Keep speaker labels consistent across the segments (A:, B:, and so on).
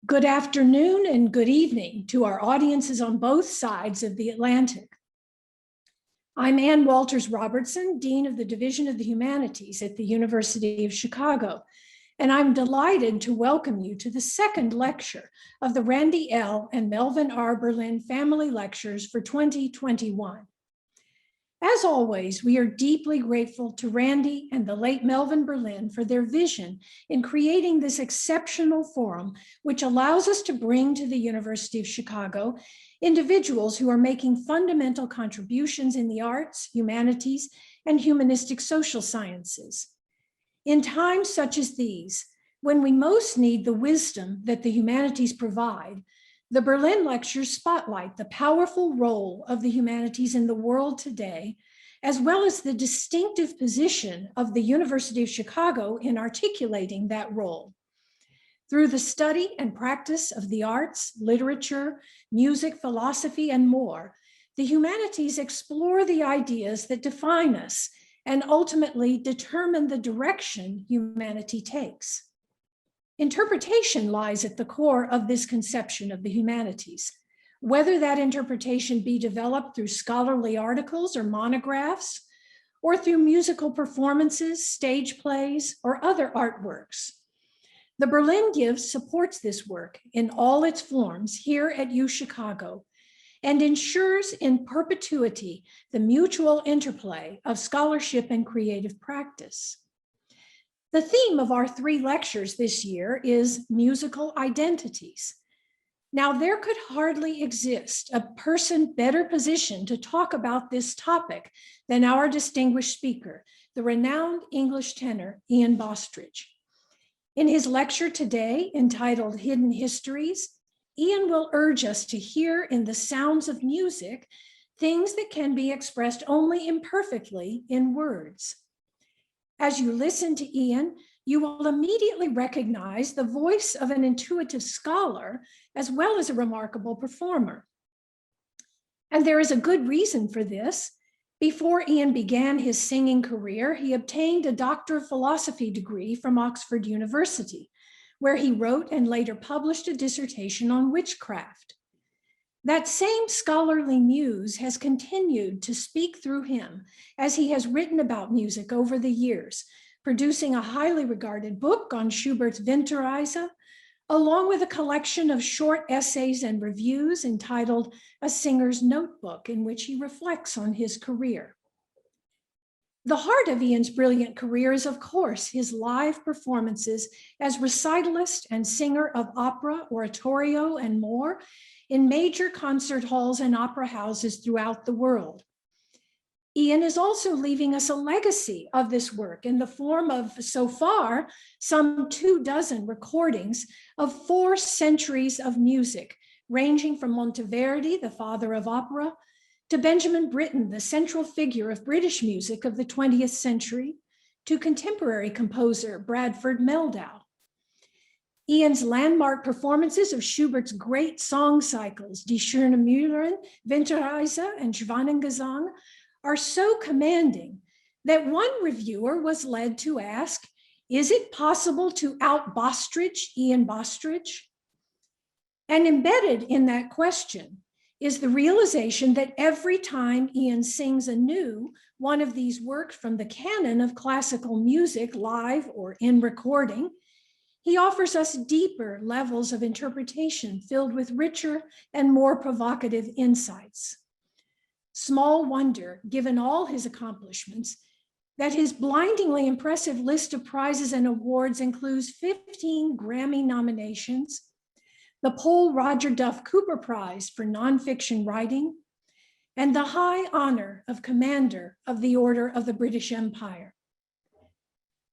A: Good afternoon and good evening to our audiences on both sides of the Atlantic. I'm Ann Walters Robertson, Dean of the Division of the Humanities at the University of Chicago, and I'm delighted to welcome you to the second lecture of the Randy L. and Melvin R. Berlin Family Lectures for 2021. As always, we are deeply grateful to Randy and the late Melvin Berlin for their vision in creating this exceptional forum, which allows us to bring to the University of Chicago individuals who are making fundamental contributions in the arts, humanities, and humanistic social sciences. In times such as these, when we most need the wisdom that the humanities provide, the Berlin Lectures spotlight the powerful role of the humanities in the world today, as well as the distinctive position of the University of Chicago in articulating that role. Through the study and practice of the arts, literature, music, philosophy, and more, the humanities explore the ideas that define us and ultimately determine the direction humanity takes. Interpretation lies at the core of this conception of the humanities. Whether that interpretation be developed through scholarly articles or monographs, or through musical performances, stage plays, or other artworks. The Berlin Gives supports this work in all its forms here at UChicago and ensures in perpetuity the mutual interplay of scholarship and creative practice. The theme of our 3 lectures this year is musical identities. Now, there could hardly exist a person better positioned to talk about this topic than our distinguished speaker, the renowned English tenor, Ian Bostridge. In his lecture today, entitled Hidden Histories, Ian will urge us to hear in the sounds of music things that can be expressed only imperfectly in words. As you listen to Ian, you will immediately recognize the voice of an intuitive scholar as well as a remarkable performer. And there is a good reason for this. Before Ian began his singing career, he obtained a Doctor of Philosophy degree from Oxford University, where he wrote and later published a dissertation on witchcraft. That same scholarly muse has continued to speak through him as he has written about music over the years, producing a highly regarded book on Schubert's Winterreise, along with a collection of short essays and reviews entitled A Singer's Notebook, in which he reflects on his career. The heart of Ian's brilliant career is, of course, his live performances as recitalist and singer of opera, oratorio, and more in major concert halls and opera houses throughout the world. Ian is also leaving us a legacy of this work in the form of, so far, some 24 recordings of 4 centuries of music, ranging from Monteverdi, the father of opera, to Benjamin Britten, the central figure of British music of the 20th century, to contemporary composer Bradford Meldau. Ian's landmark performances of Schubert's great song cycles, Die Schöne Müllerin, Winterreise, and Schwanengesang, are so commanding that one reviewer was led to ask, is it possible to out-Bostridge Ian Bostridge? And embedded in that question is the realization that every time Ian sings anew one of these works from the canon of classical music, live or in recording, he offers us deeper levels of interpretation filled with richer and more provocative insights. Small wonder, given all his accomplishments, that his blindingly impressive list of prizes and awards includes 15 Grammy nominations, the Pole Roger Duff Cooper Prize for Nonfiction Writing, and the high honor of Commander of the Order of the British Empire.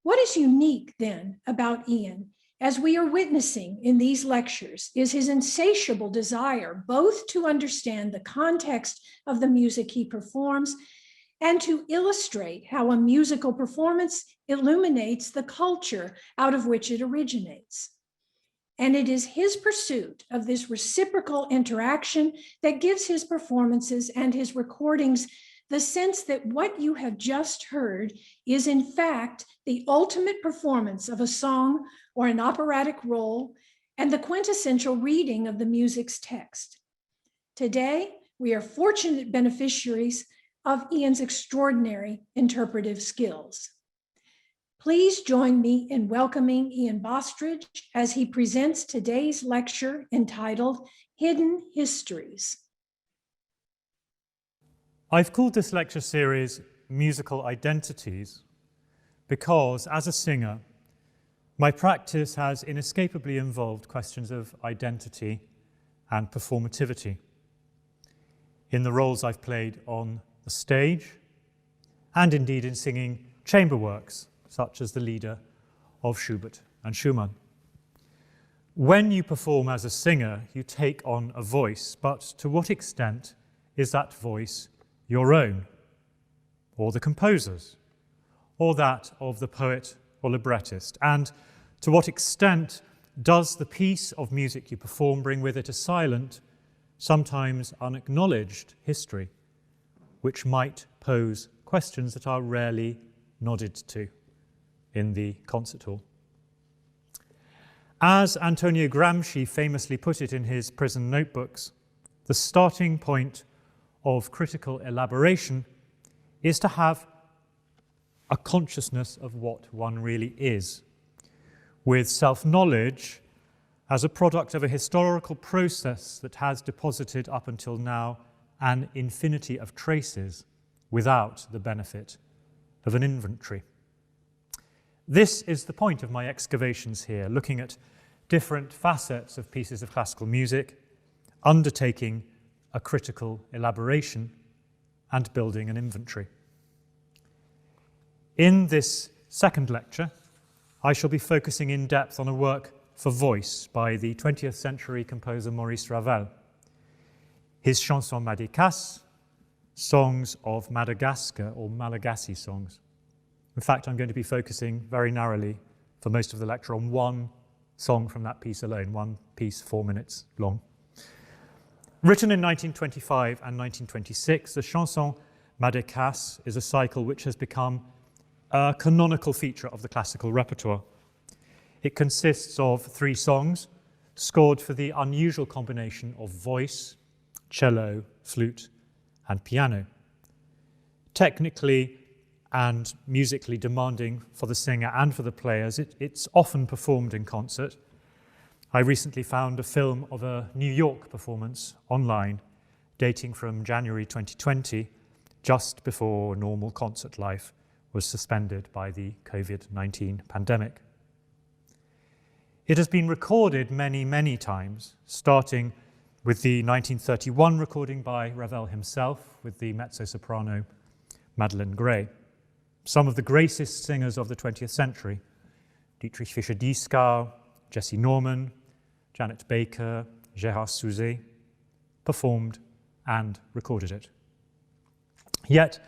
A: What is unique then about Ian, as we are witnessing in these lectures, is his insatiable desire both to understand the context of the music he performs and to illustrate how a musical performance illuminates the culture out of which it originates. And it is his pursuit of this reciprocal interaction that gives his performances and his recordings the sense that what you have just heard is in fact the ultimate performance of a song or an operatic role, and the quintessential reading of the music's text. Today, we are fortunate beneficiaries of Ian's extraordinary interpretive skills. Please join me in welcoming Ian Bostridge as he presents today's lecture entitled Hidden Histories.
B: I've called this lecture series Musical Identities because, as a singer, my practice has inescapably involved questions of identity and performativity in the roles I've played on the stage and indeed in singing chamber works, such as the Lieder of Schubert and Schumann. When you perform as a singer, you take on a voice, but to what extent is that voice your own, or the composer's, or that of the poet or librettist? And to what extent does the piece of music you perform bring with it a silent, sometimes unacknowledged history, which might pose questions that are rarely nodded to in the concert hall? As Antonio Gramsci famously put it in his prison notebooks, the starting point of critical elaboration is to have a consciousness of what one really is, with self-knowledge as a product of a historical process that has deposited up until now an infinity of traces without the benefit of an inventory. This is the point of my excavations here, looking at different facets of pieces of classical music, undertaking a critical elaboration, and building an inventory. In this second lecture, I shall be focusing in depth on a work for voice by the 20th century composer Maurice Ravel, his Chansons Madécasses, songs of Madagascar, or Malagasy songs. In fact, I'm going to be focusing very narrowly for most of the lecture on one song from that piece alone, one piece 4 minutes long. Written in 1925 and 1926, the Chansons Madécasses is a cycle which has become a canonical feature of the classical repertoire. It consists of 3 songs scored for the unusual combination of voice, cello, flute, and piano. Technically and musically demanding for the singer and for the players, it's often performed in concert. I recently found a film of a New York performance online dating from January 2020, just before normal concert life was suspended by the COVID-19 pandemic. It has been recorded many, many times, starting with the 1931 recording by Ravel himself with the mezzo-soprano Madeleine Gray. Some of the greatest singers of the 20th century, Dietrich Fischer-Dieskau, Jesse Norman, Janet Baker, Gérard Souzet, performed and recorded it. Yet,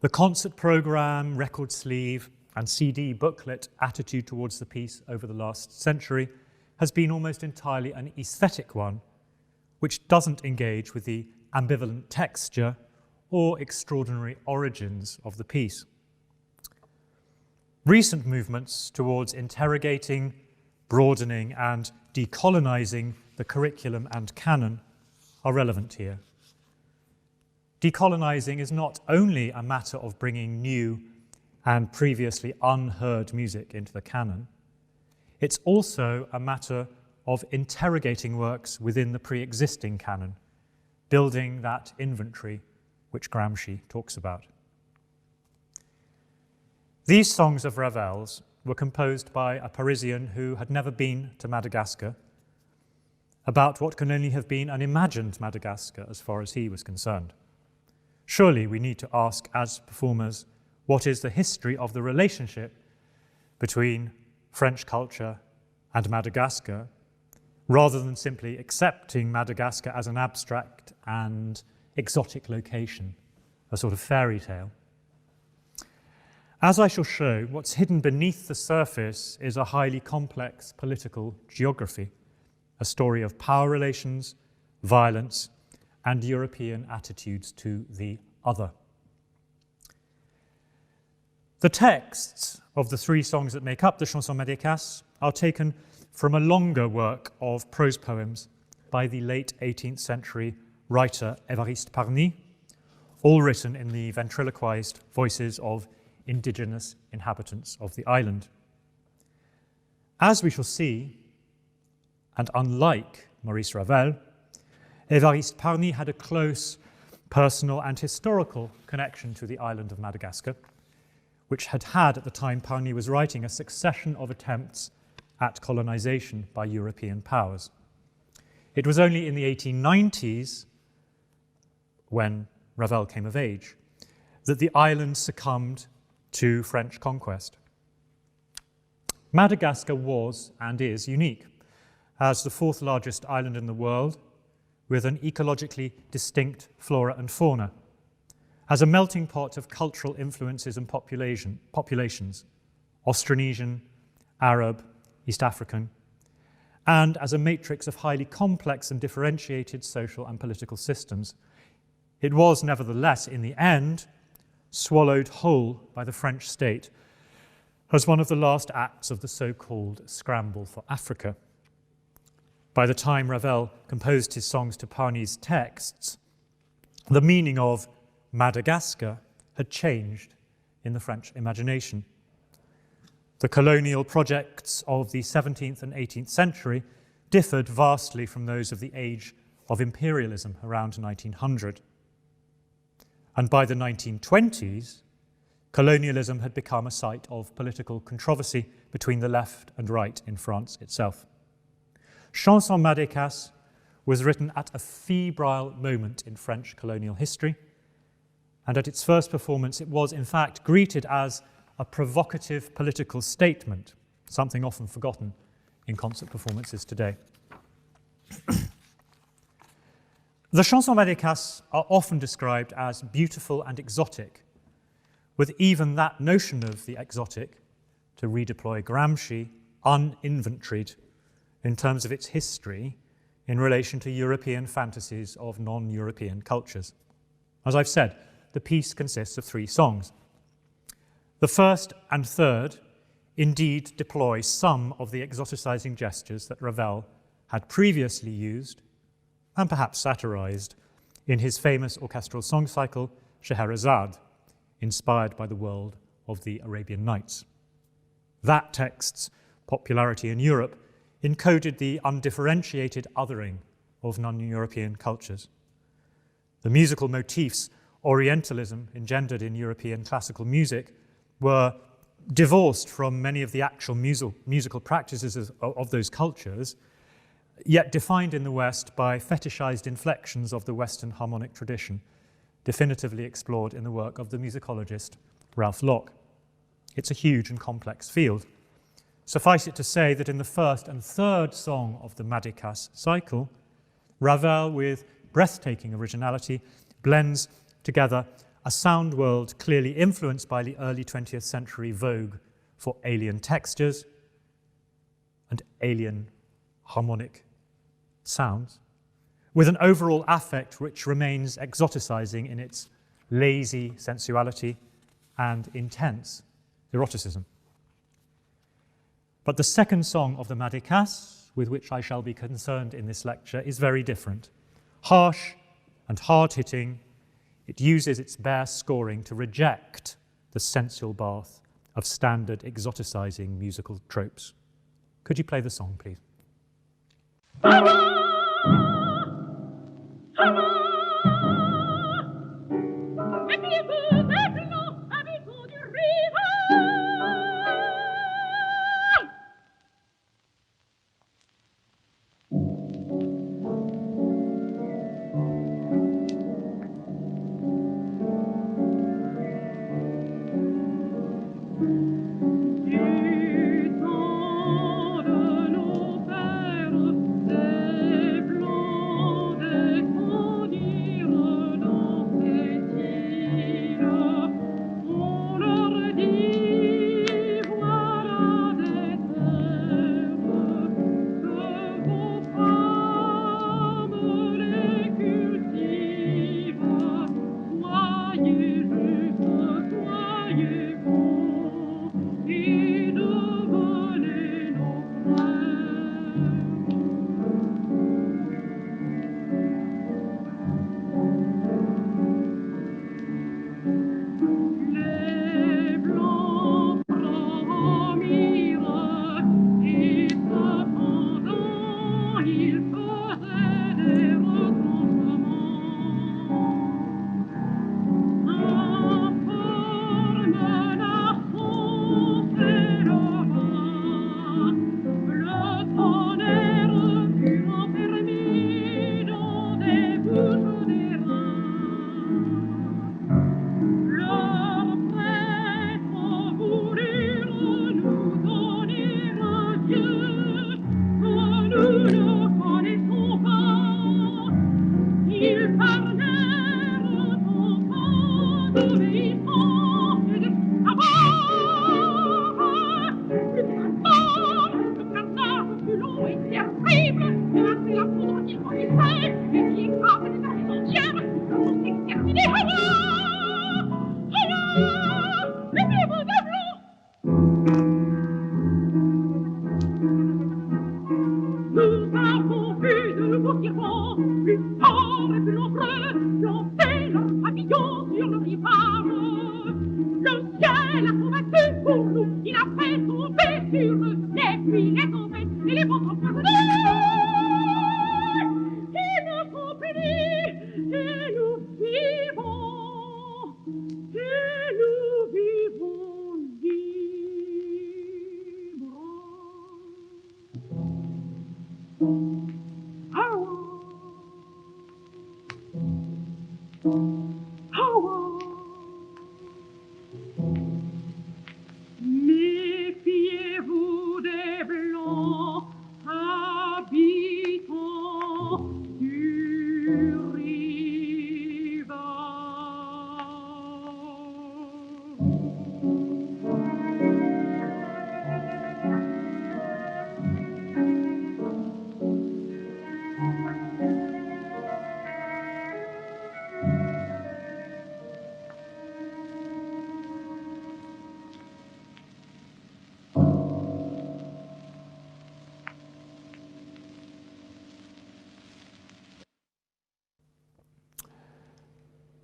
B: the concert program, record sleeve, and CD booklet attitude towards the piece over the last century has been almost entirely an aesthetic one, which doesn't engage with the ambivalent texture or extraordinary origins of the piece. Recent movements towards interrogating, broadening, and decolonizing the curriculum and canon are relevant here. Decolonizing is not only a matter of bringing new and previously unheard music into the canon, it's also a matter of interrogating works within the pre-existing canon, building that inventory which Gramsci talks about. These songs of Ravel's were composed by a Parisian who had never been to Madagascar, about what can only have been an imagined Madagascar as far as he was concerned. Surely we need to ask, as performers, what is the history of the relationship between French culture and Madagascar, rather than simply accepting Madagascar as an abstract and exotic location, a sort of fairy tale. As I shall show, what's hidden beneath the surface is a highly complex political geography, a story of power relations, violence, and European attitudes to the other. The texts of the 3 songs that make up the Chansons Madécasses are taken from a longer work of prose poems by the late 18th century writer Évariste Parny, all written in the ventriloquized voices of indigenous inhabitants of the island. As we shall see, and unlike Maurice Ravel, Évariste Parny had a close personal and historical connection to the island of Madagascar, which had at the time Parny was writing, a succession of attempts at colonization by European powers. It was only in the 1890s, when Ravel came of age, that the island succumbed to French conquest. Madagascar was and is unique as the fourth largest island in the world, with an ecologically distinct flora and fauna, as a melting pot of cultural influences and populations, Austronesian, Arab, East African, and as a matrix of highly complex and differentiated social and political systems. It was, nevertheless, in the end, swallowed whole by the French state as one of the last acts of the so-called scramble for Africa. By the time Ravel composed his songs to Parny's texts, the meaning of Madagascar had changed in the French imagination. The colonial projects of the 17th and 18th century differed vastly from those of the age of imperialism around 1900. And by the 1920s, colonialism had become a site of political controversy between the left and right in France itself. Chansons Madécasses was written at a febrile moment in French colonial history, and at its first performance it was in fact greeted as a provocative political statement, something often forgotten in concert performances today. The Chansons Madécasses are often described as beautiful and exotic, with even that notion of the exotic, to redeploy Gramsci, uninventoried in terms of its history in relation to European fantasies of non-European cultures. As I've said, the piece consists of 3 songs. The first and third indeed deploy some of the exoticizing gestures that Ravel had previously used and perhaps satirized in his famous orchestral song cycle, Scheherazade, inspired by the world of the Arabian Nights. That text's popularity in Europe encoded the undifferentiated othering of non-European cultures. The musical motifs Orientalism engendered in European classical music were divorced from many of the actual musical practices of those cultures, yet defined in the West by fetishized inflections of the Western harmonic tradition, definitively explored in the work of the musicologist Ralph Locke. It's a huge and complex field. Suffice it to say that in the first and third song of the Madécasses cycle, Ravel, with breathtaking originality, blends together a sound world clearly influenced by the early 20th century vogue for alien textures and alien harmonic sounds, with an overall affect which remains exoticizing in its lazy sensuality and intense eroticism. But the second song of the Madécasses, with which I shall be concerned in this lecture, is very different. Harsh and hard-hitting, it uses its bare scoring to reject the sensual bath of standard exoticizing musical tropes. Could you play the song, please?
C: Soyez juste, soyez bon.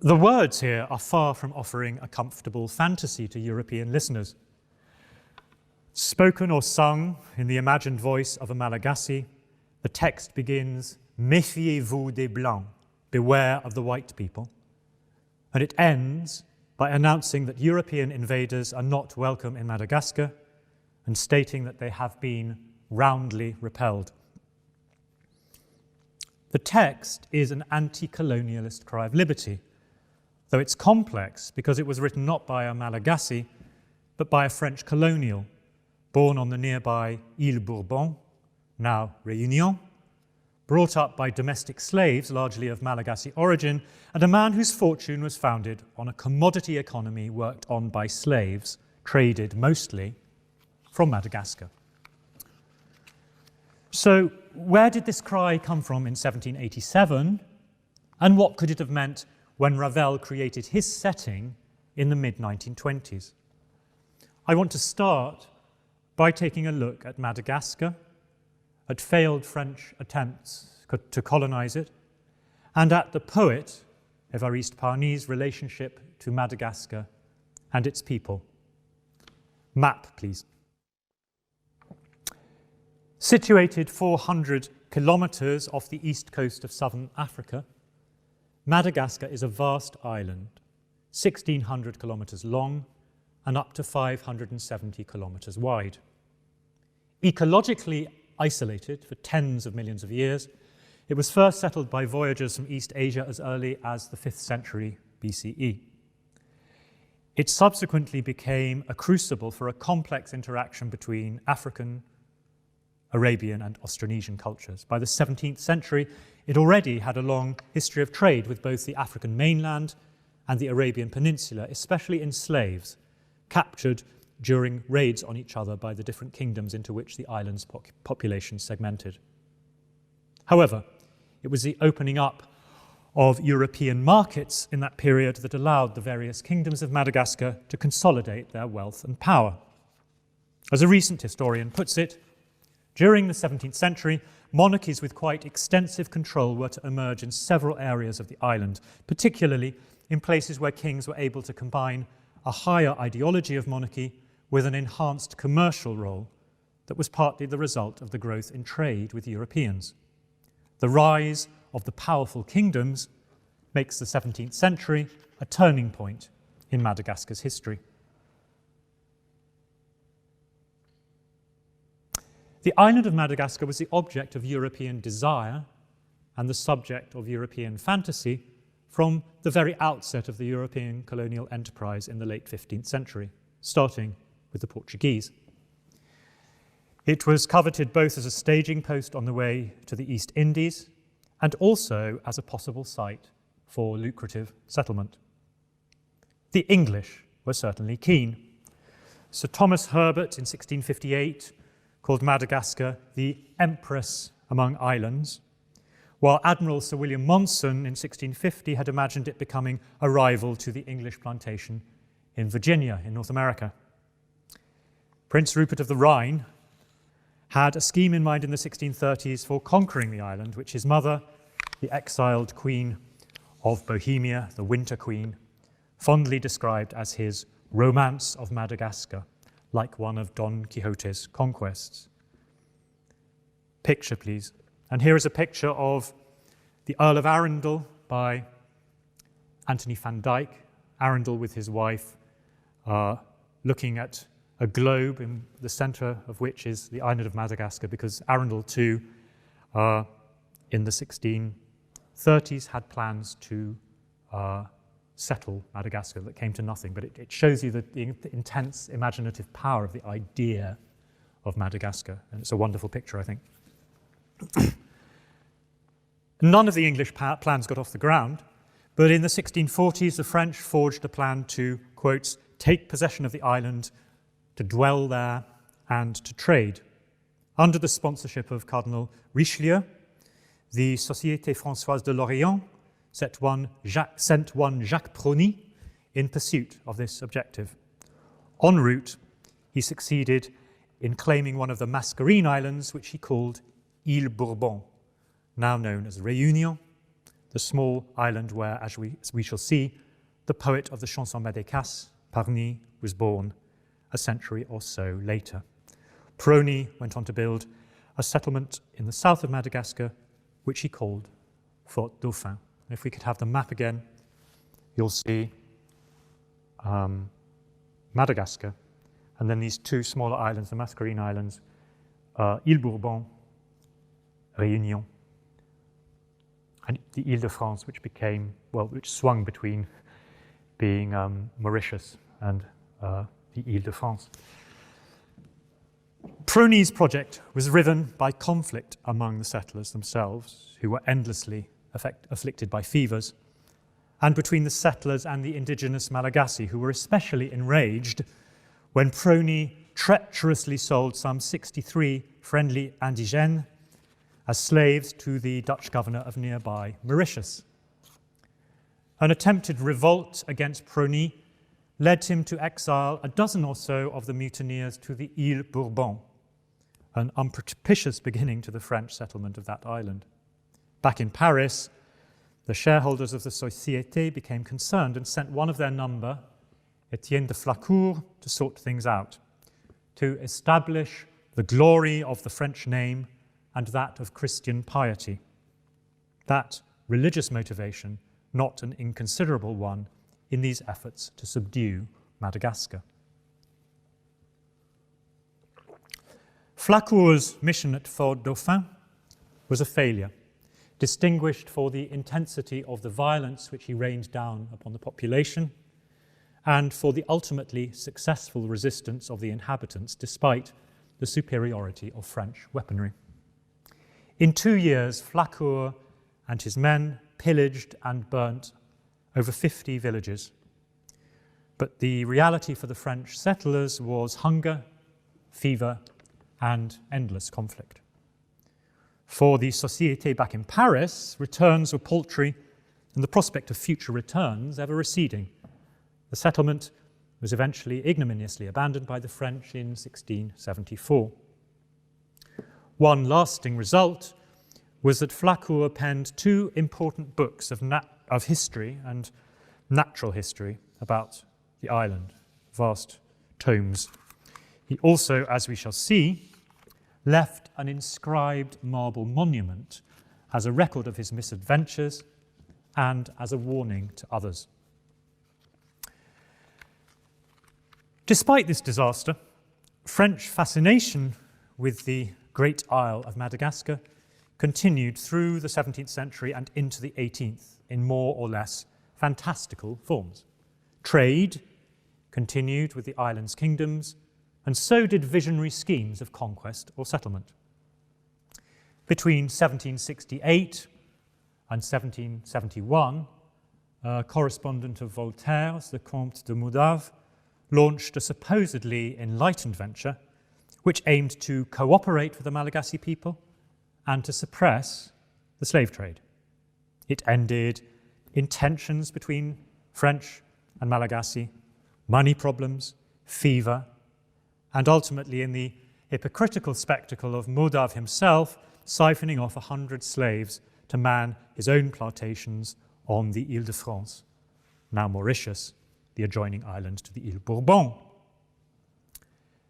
B: The words here are far from offering a comfortable fantasy to European listeners. Spoken or sung in the imagined voice of a Malagasy, the text begins, "Méfiez-vous des Blancs," beware of the white people, and it ends by announcing that European invaders are not welcome in Madagascar and stating that they have been roundly repelled. The text is an anti-colonialist cry of liberty, though it's complex because it was written not by a Malagasy, but by a French colonial born on the nearby Île Bourbon, now Réunion, brought up by domestic slaves, largely of Malagasy origin, and a man whose fortune was founded on a commodity economy worked on by slaves, traded mostly from Madagascar. So, where did this cry come from in 1787, and what could it have meant when Ravel created his setting in the mid-1920s? I want to start by taking a look at Madagascar, at failed French attempts to colonize it, and at the poet Évariste Parny's relationship to Madagascar and its people. Map, please. Situated 400 kilometers off the east coast of southern Africa, Madagascar is a vast island, 1,600 kilometers long and up to 570 kilometers wide. Ecologically isolated for tens of millions of years, it was first settled by voyagers from East Asia as early as the 5th century BCE. It subsequently became a crucible for a complex interaction between African, Arabian and Austronesian cultures. By the 17th century, it already had a long history of trade with both the African mainland and the Arabian Peninsula, especially in slaves, captured during raids on each other by the different kingdoms into which the island's population segmented. However, it was the opening up of European markets in that period that allowed the various kingdoms of Madagascar to consolidate their wealth and power. As a recent historian puts it, during the 17th century, monarchies with quite extensive control were to emerge in several areas of the island, particularly in places where kings were able to combine a higher ideology of monarchy with an enhanced commercial role that was partly the result of the growth in trade with Europeans. The rise of the powerful kingdoms makes the 17th century a turning point in Madagascar's history. The island of Madagascar was the object of European desire and the subject of European fantasy from the very outset of the European colonial enterprise in the late 15th century, starting with the Portuguese. It was coveted both as a staging post on the way to the East Indies and also as a possible site for lucrative settlement. The English were certainly keen. Sir Thomas Herbert in 1658 called Madagascar the Empress among islands, while Admiral Sir William Monson in 1650 had imagined it becoming a rival to the English plantation in Virginia in North America. Prince Rupert of the Rhine had a scheme in mind in the 1630s for conquering the island, which his mother, the exiled Queen of Bohemia, the Winter Queen, fondly described as his romance of Madagascar, like one of Don Quixote's conquests. Picture, please. And here is a picture of the Earl of Arundel by Anthony van Dyck, Arundel with his wife, looking at a globe in the center of which is the island of Madagascar, because Arundel too, in the 1630s, had plans to settle Madagascar that came to nothing, but it shows you the intense imaginative power of the idea of Madagascar, and it's a wonderful picture, I think. None of the English plans got off the ground, but in the 1640s, the French forged a plan to, quote, take possession of the island, to dwell there, and to trade. Under the sponsorship of Cardinal Richelieu, the Société Françoise de l'Orient sent one Jacques Prony in pursuit of this objective. En route, he succeeded in claiming one of the Mascarene Islands, which he called Île Bourbon, now known as Réunion, the small island where, as we shall see, the poet of the Chansons Madécasses, Parny, was born a century or so later. Prony went on to build a settlement in the south of Madagascar, which he called Fort Dauphin. If we could have the map again, you'll see Madagascar, and then these two smaller islands, the Mascarene Islands, Île Bourbon, Réunion, and the Île-de-France, which swung between being Mauritius and the Île-de-France. Prony's project was riven by conflict among the settlers themselves, who were endlessly afflicted by fevers, and between the settlers and the indigenous Malagasy, who were especially enraged when Prony treacherously sold some 63 friendly indigènes as slaves to the Dutch governor of nearby Mauritius. An attempted revolt against Prony led him to exile a dozen or so of the mutineers to the Île Bourbon, an unpropitious beginning to the French settlement of that island. Back in Paris, the shareholders of the Société became concerned and sent one of their number, Étienne de Flacourt, to sort things out, to establish the glory of the French name and that of Christian piety. That religious motivation, not an inconsiderable one, in these efforts to subdue Madagascar. Flacourt's mission at Fort Dauphin was a failure, distinguished for the intensity of the violence which he rained down upon the population and for the ultimately successful resistance of the inhabitants despite the superiority of French weaponry. In 2 years, Flacourt and his men pillaged and burnt over 50 villages. But the reality for the French settlers was hunger, fever, and endless conflict. For the Société back in Paris, returns were paltry and the prospect of future returns ever receding. The settlement was eventually ignominiously abandoned by the French in 1674. One lasting result was that Flacourt penned 2 important books of history and natural history about the island, vast tomes. He also, as we shall see, left an inscribed marble monument as a record of his misadventures and as a warning to others. Despite this disaster, French fascination with the great isle of Madagascar continued through the 17th century and into the 18th in more or less fantastical forms. Trade continued with the island's kingdoms, and so did visionary schemes of conquest or settlement. Between 1768 and 1771, a correspondent of Voltaire's, the Comte de Moudave, launched a supposedly enlightened venture which aimed to cooperate with the Malagasy people and to suppress the slave trade. It ended in tensions between French and Malagasy, money problems, fever, and ultimately in the hypocritical spectacle of Moudave himself siphoning off 100 slaves to man his own plantations on the Île-de-France, now Mauritius, the adjoining island to the Île Bourbon.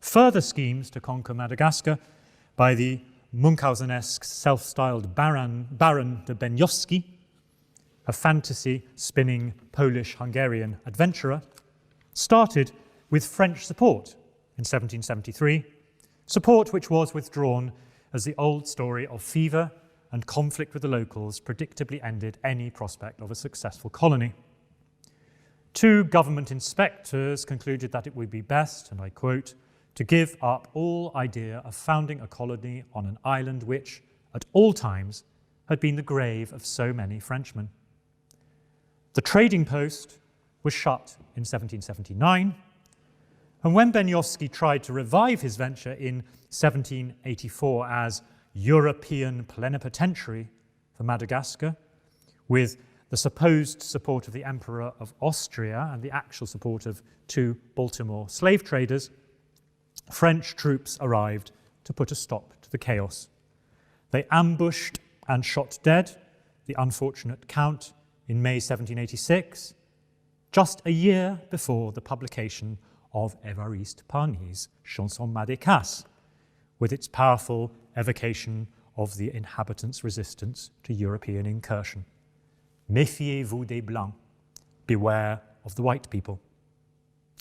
B: Further schemes to conquer Madagascar by the Munchausen-esque self-styled Baron de Beniowski, a fantasy-spinning Polish-Hungarian adventurer, started with French support in 1773, support which was withdrawn as the old story of fever and conflict with the locals predictably ended any prospect of a successful colony. 2 government inspectors concluded that it would be best, and I quote, to give up all idea of founding a colony on an island which, at all times, had been the grave of so many Frenchmen. The trading post was shut in 1779, and when Beniowski tried to revive his venture in 1784 as European plenipotentiary for Madagascar, with the supposed support of the Emperor of Austria and the actual support of 2 Baltimore slave traders, French troops arrived to put a stop to the chaos. They ambushed and shot dead the unfortunate Count in May 1786, just a year before the publication of Évariste Parny's Chansons Madécasses, with its powerful evocation of the inhabitants' resistance to European incursion. Méfiez-vous des Blancs, beware of the white people.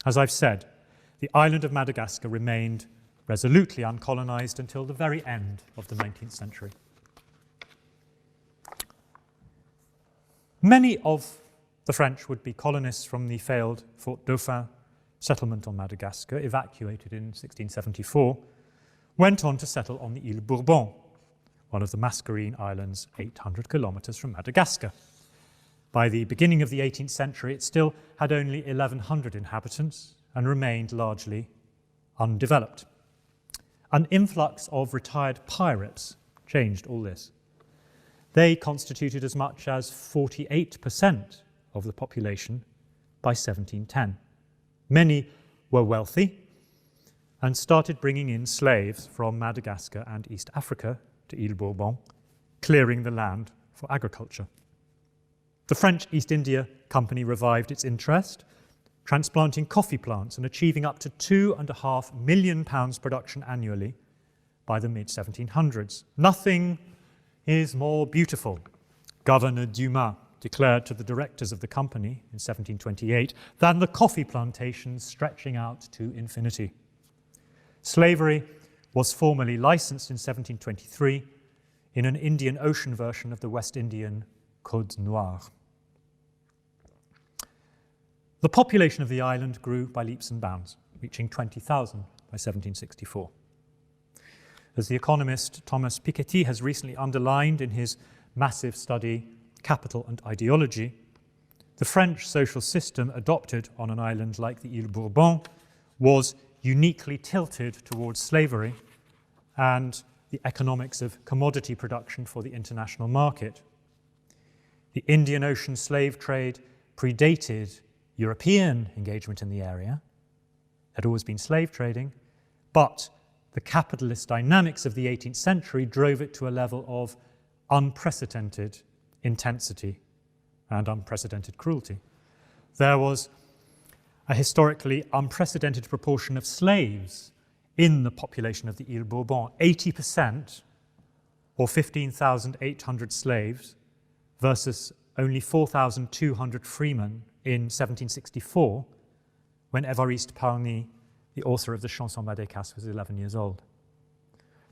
B: As I've said, the island of Madagascar remained resolutely uncolonized until the very end of the 19th century. Many of the French would-be colonists from the failed Fort Dauphin settlement on Madagascar, evacuated in 1674, went on to settle on the Île Bourbon, one of the Mascarene Islands 800 kilometers from Madagascar. By the beginning of the 18th century, it still had only 1,100 inhabitants and remained largely undeveloped. An influx of retired pirates changed all this. They constituted as much as 48% of the population by 1710. Many were wealthy and started bringing in slaves from Madagascar and East Africa to Île Bourbon, clearing the land for agriculture. The French East India Company revived its interest, transplanting coffee plants and achieving up to £2.5 million production annually by the mid-1700s. Nothing is more beautiful, Governor Dumas declared to the directors of the company in 1728, than the coffee plantations stretching out to infinity. Slavery was formally licensed in 1723 in an Indian Ocean version of the West Indian Code Noir. The population of the island grew by leaps and bounds, reaching 20,000 by 1764. As the economist Thomas Piketty has recently underlined in his massive study, Capital and Ideology, the French social system adopted on an island like the Île Bourbon was uniquely tilted towards slavery and the economics of commodity production for the international market. The Indian Ocean slave trade predated European engagement in the area. Had always been slave trading, but the capitalist dynamics of the 18th century drove it to a level of unprecedented intensity and unprecedented cruelty. There was a historically unprecedented proportion of slaves in the population of the Île Bourbon, 80% or 15,800 slaves versus only 4,200 freemen in 1764, when Évariste Parny, the author of the Chansons Madécasses, was 11 years old.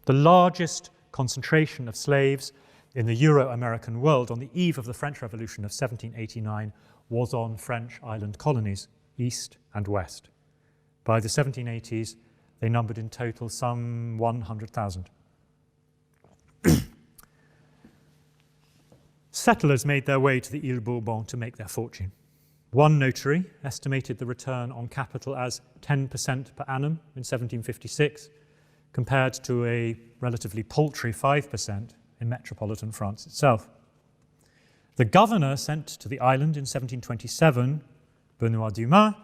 B: The largest concentration of slaves in the Euro-American world on the eve of the French Revolution of 1789 was on French island colonies, east and west. By the 1780s, they numbered in total some 100,000. Settlers made their way to the Île Bourbon to make their fortune. One notary estimated the return on capital as 10% per annum in 1756, compared to a relatively paltry 5% in metropolitan France itself. The governor sent to the island in 1727, Benoît Dumas,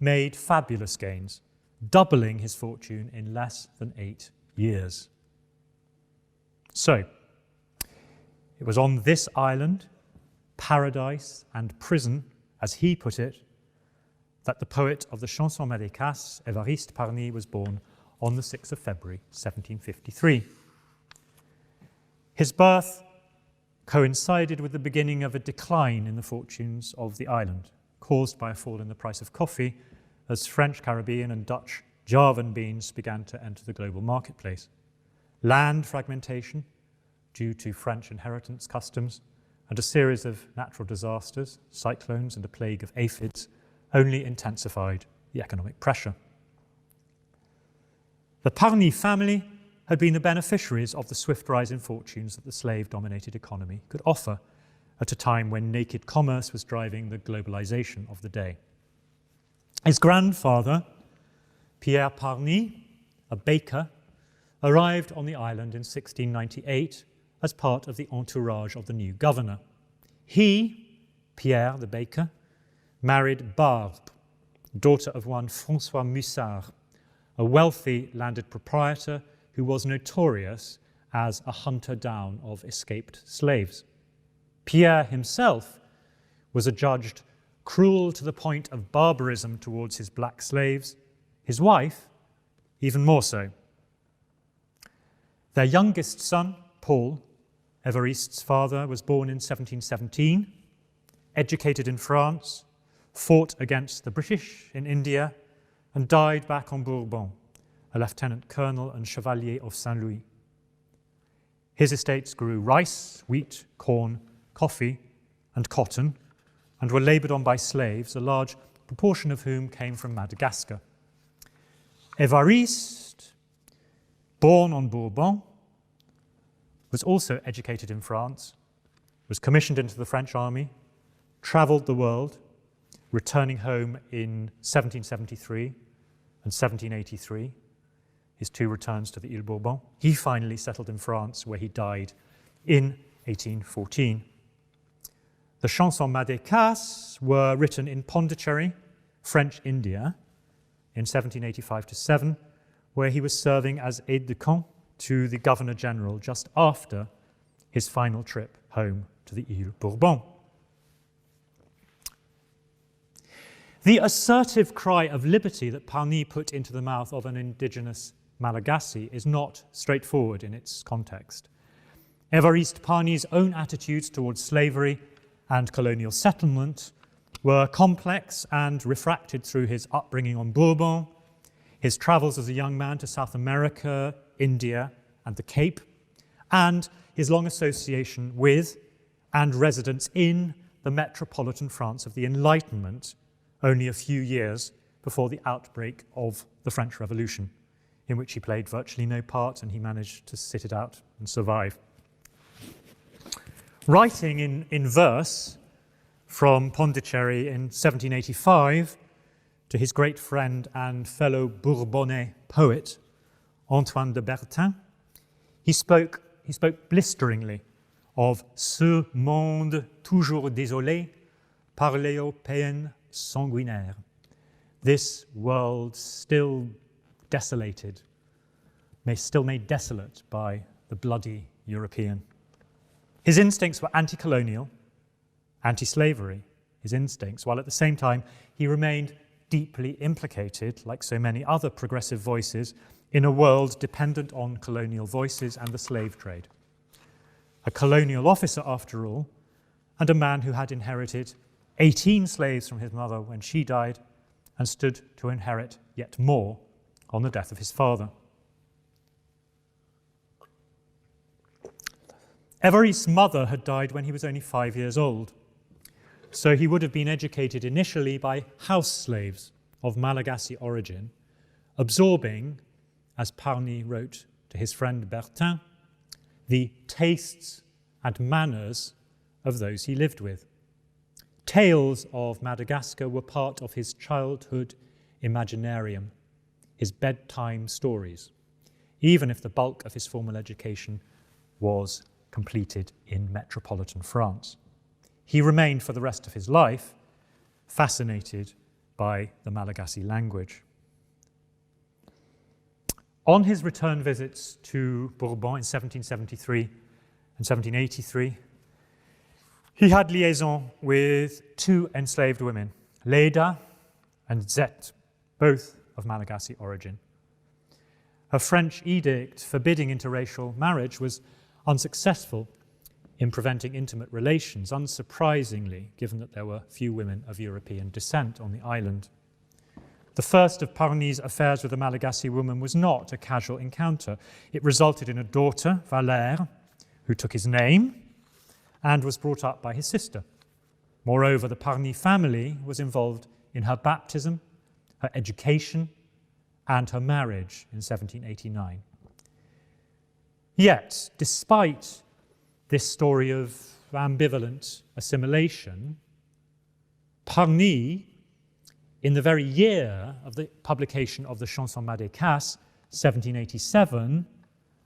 B: made fabulous gains, doubling his fortune in less than 8 years. So, it was on this island, paradise and prison, as he put it, that the poet of the Chansons Madécasses, Évariste Parny, was born on the 6th of February, 1753. His birth coincided with the beginning of a decline in the fortunes of the island, caused by a fall in the price of coffee as French Caribbean and Dutch Javan beans began to enter the global marketplace. Land fragmentation due to French inheritance customs and a series of natural disasters, cyclones and a plague of aphids, only intensified the economic pressure. The Parny family had been the beneficiaries of the swift rise in fortunes that the slave-dominated economy could offer at a time when naked commerce was driving the globalization of the day. His grandfather, Pierre Parny, a baker, arrived on the island in 1698 as part of the entourage of the new governor. He, Pierre the baker, married Barbe, daughter of one François Mussard, a wealthy landed proprietor who was notorious as a hunter-down of escaped slaves. Pierre himself was adjudged cruel to the point of barbarism towards his black slaves, his wife even more so. Their youngest son, Paul, Évariste's father, was born in 1717, educated in France, fought against the British in India, and died back on Bourbon, a lieutenant colonel and chevalier of Saint-Louis. His estates grew rice, wheat, corn, coffee, and cotton, and were laboured on by slaves, a large proportion of whom came from Madagascar. Évariste, born on Bourbon, was also educated in France, was commissioned into the French army, travelled the world, returning home in 1773 and 1783, his two returns to the Île Bourbon. He finally settled in France, where he died in 1814. The Chansons Madécasses were written in Pondicherry, French India, in 1785-7, where he was serving as aide-de-camp to the Governor-General just after his final trip home to the Île Bourbon. The assertive cry of liberty that Parny put into the mouth of an indigenous Malagasy is not straightforward in its context. Évariste Parny's own attitudes towards slavery and colonial settlement were complex and refracted through his upbringing on Bourbon, his travels as a young man to South America, India, and the Cape, and his long association with and residence in the metropolitan France of the Enlightenment, only a few years before the outbreak of the French Revolution, in which he played virtually no part and he managed to sit it out and survive. Writing in verse from Pondicherry in 1785 to his great friend and fellow Bourbonnais poet, Antoine de Bertin, he spoke blisteringly of ce monde toujours désolé par les Européens sanguinaires, this world still desolated, still made desolate by the bloody European. His instincts were anti-colonial, anti-slavery, his instincts, while at the same time he remained deeply implicated, like so many other progressive voices, in a world dependent on colonial voices and the slave trade. A colonial officer, after all, and a man who had inherited 18 slaves from his mother when she died and stood to inherit yet more on the death of his father. Évariste's mother had died when he was only 5 years old, so he would have been educated initially by house slaves of Malagasy origin, absorbing, as Parny wrote to his friend Bertin, the tastes and manners of those he lived with. Tales of Madagascar were part of his childhood imaginarium, his bedtime stories, even if the bulk of his formal education was completed in metropolitan France. He remained for the rest of his life fascinated by the Malagasy language. On his return visits to Bourbon in 1773 and 1783, he had liaison with two enslaved women, Leda and Zet, both of Malagasy origin. A French edict forbidding interracial marriage was unsuccessful in preventing intimate relations, unsurprisingly, given that there were few women of European descent on the island. The first of Parny's affairs with a Malagasy woman was not a casual encounter. It resulted in a daughter, Valère, who took his name and was brought up by his sister. Moreover, the Parny family was involved in her baptism, her education, and her marriage in 1789. Yet, despite this story of ambivalent assimilation, Parny, in the very year of the publication of the Chansons Madécasses, 1787,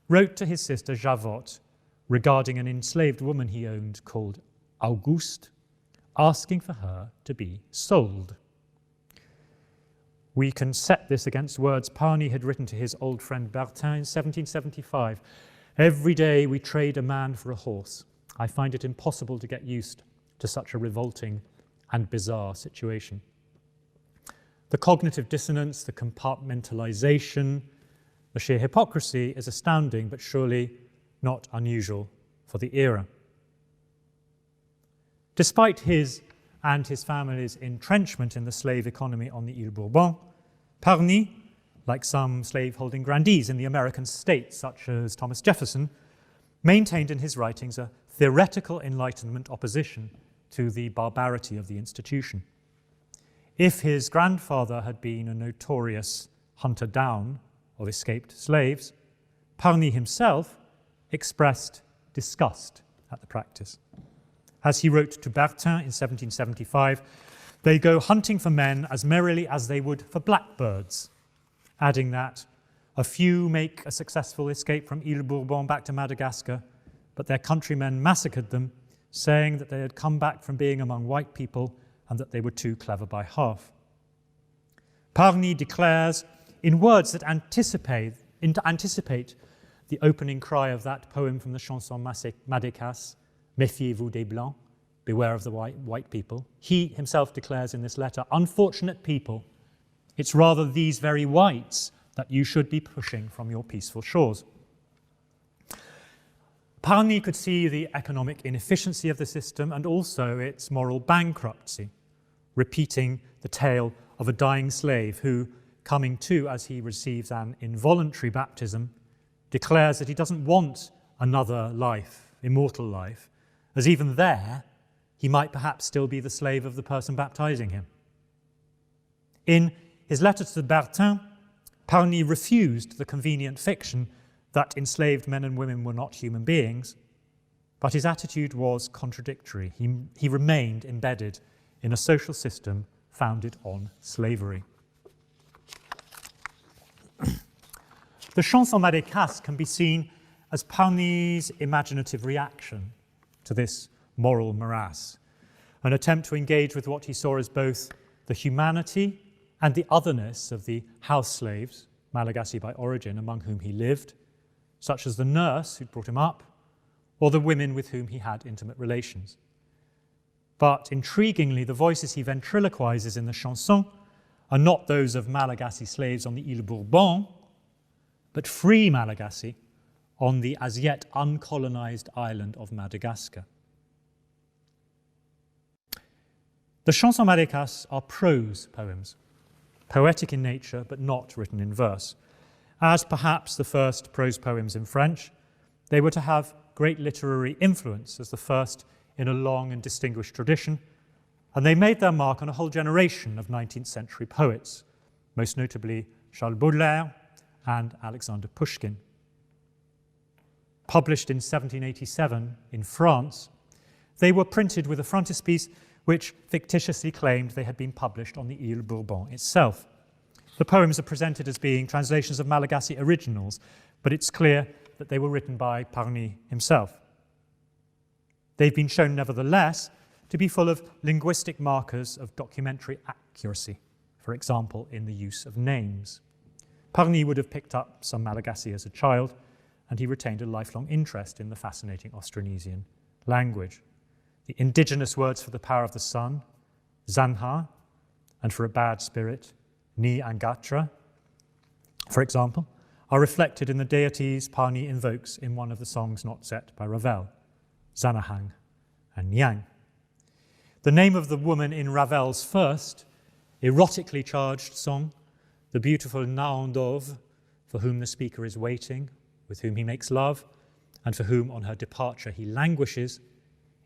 B: wrote to his sister Javotte regarding an enslaved woman he owned called Auguste, asking for her to be sold. We can set this against words Parny had written to his old friend Bertin in 1775. Every day we trade a man for a horse. I find it impossible to get used to such a revolting and bizarre situation. The cognitive dissonance, the compartmentalization, the sheer hypocrisy is astounding, but surely not unusual for the era. Despite his and his family's entrenchment in the slave economy on the Île Bourbon, Parny, like some slave-holding grandees in the American states, such as Thomas Jefferson, maintained in his writings a theoretical Enlightenment opposition to the barbarity of the institution. If his grandfather had been a notorious hunter-down of escaped slaves, Parny himself expressed disgust at the practice. As he wrote to Bertin in 1775, "They go hunting for men as merrily as they would for blackbirds," adding that a few make a successful escape from Île Bourbon back to Madagascar, but their countrymen massacred them, saying that they had come back from being among white people and that they were too clever by half. Parny declares, in words that anticipate the opening cry of that poem from the Chansons Madécasses, "Méfiez-vous des Blancs," beware of the white people. He himself declares in this letter, "Unfortunate people, it's rather these very whites that you should be pushing from your peaceful shores." Parny could see the economic inefficiency of the system and also its moral bankruptcy, repeating the tale of a dying slave who, coming to as he receives an involuntary baptism, declares that he doesn't want another life, immortal life, as even there he might perhaps still be the slave of the person baptizing him. In his letter to Bertin, Parny refused the convenient fiction that enslaved men and women were not human beings, but his attitude was contradictory. He remained embedded in a social system founded on slavery. The Chansons Madécasses can be seen as Parny's imaginative reaction to this moral morass, an attempt to engage with what he saw as both the humanity and the otherness of the house slaves, Malagasy by origin, among whom he lived, such as the nurse who'd brought him up, or the women with whom he had intimate relations. But intriguingly, the voices he ventriloquizes in the chansons are not those of Malagasy slaves on the Île Bourbon, but free Malagasy on the as yet uncolonized island of Madagascar. The Chansons Madécasses are prose poems, poetic in nature but not written in verse. As perhaps the first prose poems in French, they were to have great literary influence as the first in a long and distinguished tradition, and they made their mark on a whole generation of 19th century poets, most notably Charles Baudelaire and Alexander Pushkin. Published in 1787 in France, they were printed with a frontispiece which fictitiously claimed they had been published on the Île Bourbon itself. The poems are presented as being translations of Malagasy originals, but it's clear that they were written by Parny himself. They've been shown, nevertheless, to be full of linguistic markers of documentary accuracy, for example, in the use of names. Parny would have picked up some Malagasy as a child, and he retained a lifelong interest in the fascinating Austronesian language. The indigenous words for the power of the sun, Zanha, and for a bad spirit, Ni Angatra, for example, are reflected in the deities Parny invokes in one of the songs not set by Ravel, Zanahang and Nyang. The name of the woman in Ravel's first, erotically charged song, the beautiful Naondov, for whom the speaker is waiting, with whom he makes love, and for whom on her departure he languishes,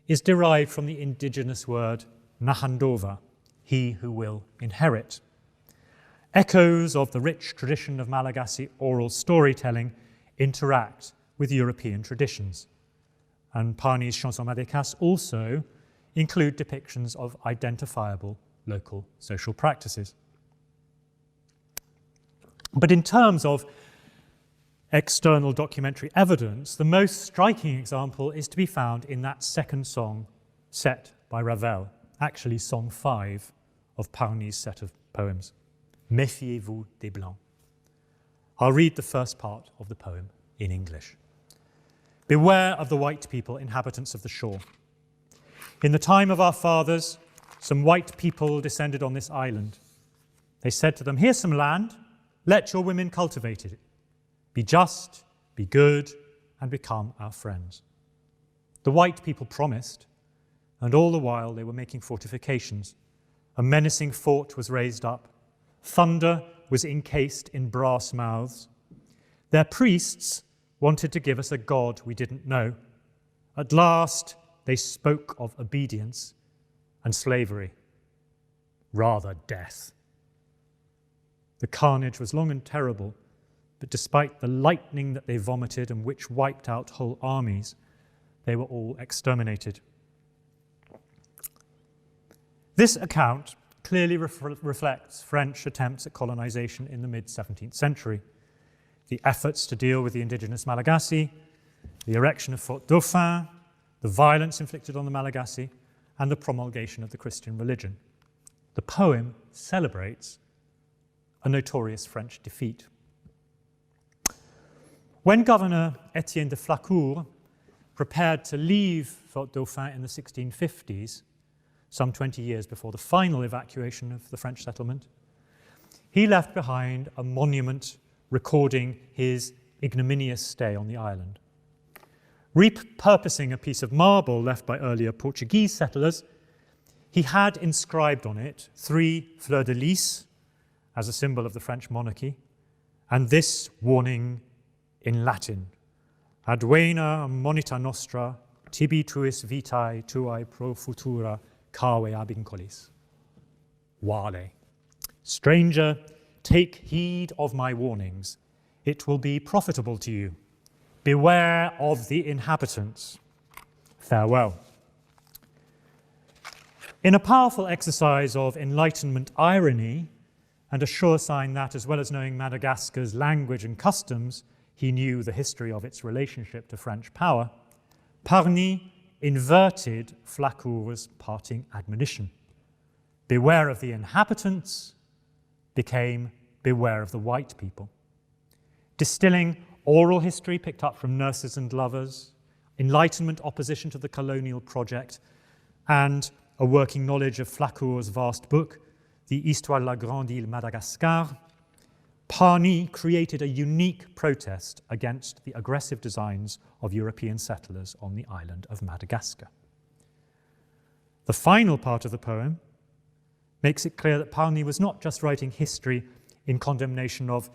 B: is derived from the indigenous word Nahandova, he who will inherit. Echoes of the rich tradition of Malagasy oral storytelling interact with European traditions. And Parny's Chansons Madécasses also include depictions of identifiable local social practices. But in terms of external documentary evidence, the most striking example is to be found in that second song set by Ravel, actually song 5 of Parny's set of poems, Méfiez-vous des Blancs. I'll read the first part of the poem in English. beware of the white people, inhabitants of the shore. In the time of our fathers, some white people descended on this island. They said to them, here's some land, let your women cultivate it. Be just, be good, and become our friends. The white people promised, and all the while they were making fortifications. A menacing fort was raised up. Thunder was encased in brass mouths. Their priests wanted to give us a god we didn't know. At last, they spoke of obedience and slavery, rather death. The carnage was long and terrible, but despite the lightning that they vomited and which wiped out whole armies, they were all exterminated. This account clearly reflects French attempts at colonization in the mid-17th century, the efforts to deal with the indigenous Malagasy, the erection of Fort Dauphin, the violence inflicted on the Malagasy, and the promulgation of the Christian religion. The poem celebrates a notorious French defeat. When Governor Étienne de Flacourt prepared to leave Fort Dauphin in the 1650s, some 20 years before the final evacuation of the French settlement, he left behind a monument recording his ignominious stay on the island. Repurposing a piece of marble left by earlier Portuguese settlers, he had inscribed on it 3 fleurs-de-lys as a symbol of the French monarchy, and this warning in Latin: Advena monita nostra, tibi tuis vitae tuae pro futura cave abincolis. Vale. Stranger, take heed of my warnings. It will be profitable to you. Beware of the inhabitants. Farewell. In a powerful exercise of Enlightenment irony, and a sure sign that, as well as knowing Madagascar's language and customs, he knew the history of its relationship to French power, Parny inverted Flacourt's parting admonition. Beware of the inhabitants became beware of the white people. Distilling oral history picked up from nurses and lovers, Enlightenment opposition to the colonial project, and a working knowledge of Flacourt's vast book, the Histoire de la Grande Île Madagascar, Parny created a unique protest against the aggressive designs of European settlers on the island of Madagascar. The final part of the poem makes it clear that Parny was not just writing history in condemnation of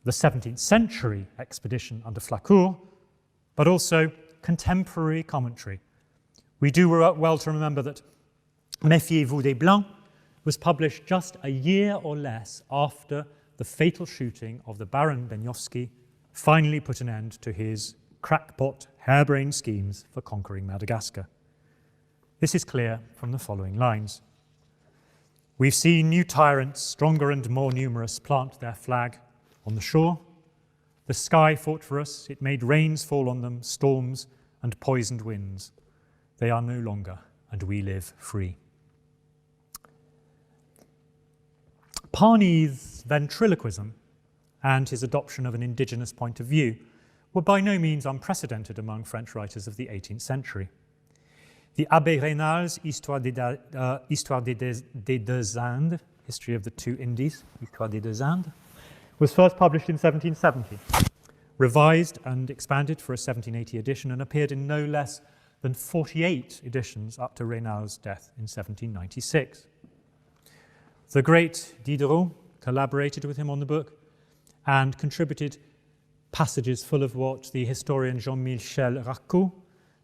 B: the 17th century expedition under Flacourt, but also contemporary commentary. We do well to remember that Méfiez-vous des Blancs was published just a year or less after the fatal shooting of the Baron Benyowski finally put an end to his crackpot, harebrained schemes for conquering Madagascar. This is clear from the following lines. We've seen new tyrants, stronger and more numerous, plant their flag on the shore. The sky fought for us, it made rains fall on them, storms and poisoned winds. They are no longer, and we live free. Parny's ventriloquism and his adoption of an indigenous point of view were by no means unprecedented among French writers of the 18th century. The Abbé Raynal's Histoire des deux Indes, History of the Two Indies, Histoire des deux Indes, was first published in 1770, revised and expanded for a 1780 edition, and appeared in no less than 48 editions up to Raynal's death in 1796. The great Diderot collaborated with him on the book and contributed passages full of what the historian Jean-Michel Racot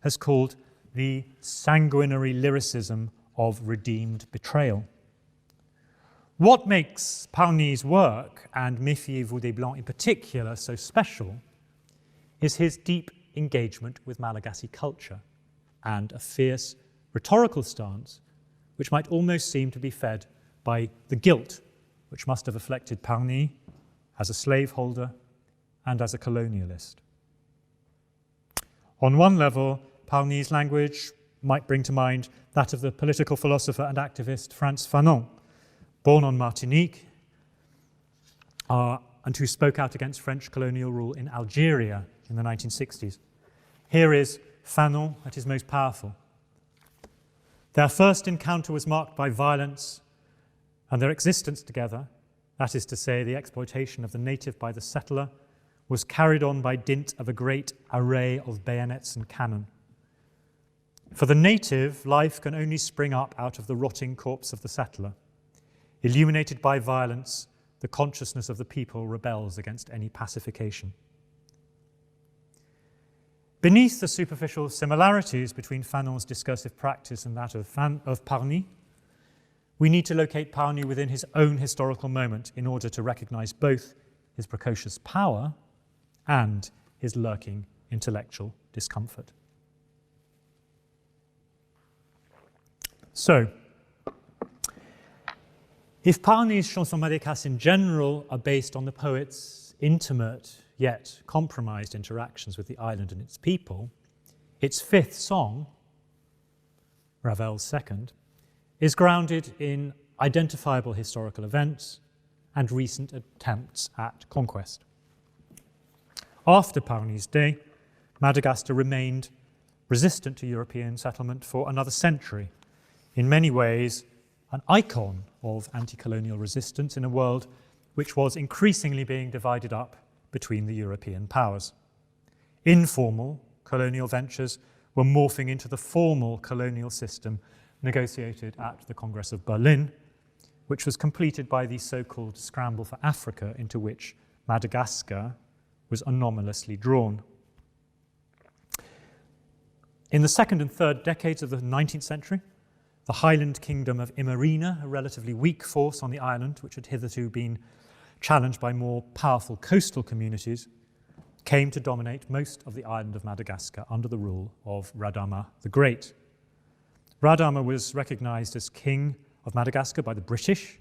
B: has called the sanguinary lyricism of redeemed betrayal. What makes Parny's work, and Méfiez-vous des Blancs in particular, so special is his deep engagement with Malagasy culture and a fierce rhetorical stance which might almost seem to be fed by the guilt which must have afflicted Parny as a slaveholder and as a colonialist. On one level, Parny's language might bring to mind that of the political philosopher and activist Frantz Fanon, born on Martinique, and who spoke out against French colonial rule in Algeria in the 1960s. Here is Fanon at his most powerful. Their first encounter was marked by violence, and their existence together, that is to say, the exploitation of the native by the settler, was carried on by dint of a great array of bayonets and cannon. For the native, life can only spring up out of the rotting corpse of the settler. Illuminated by violence, the consciousness of the people rebels against any pacification. Beneath the superficial similarities between Fanon's discursive practice and that of Parny, we need to locate Parny within his own historical moment in order to recognize both his precocious power and his lurking intellectual discomfort. So, if Parny's Chansons Madécasses in general are based on the poet's intimate yet compromised interactions with the island and its people, its fifth song, Ravel's second, is grounded in identifiable historical events and recent attempts at conquest. After Parny's day, Madagascar remained resistant to European settlement for another century, in many ways an icon of anti-colonial resistance in a world which was increasingly being divided up between the European powers. Informal colonial ventures were morphing into the formal colonial system negotiated at the Congress of Berlin, which was completed by the so-called scramble for Africa, into which Madagascar was anomalously drawn. In the second and third decades of the 19th century, the Highland Kingdom of Imerina, a relatively weak force on the island, which had hitherto been challenged by more powerful coastal communities, came to dominate most of the island of Madagascar under the rule of Radama the Great. Radama was recognized as king of Madagascar by the British,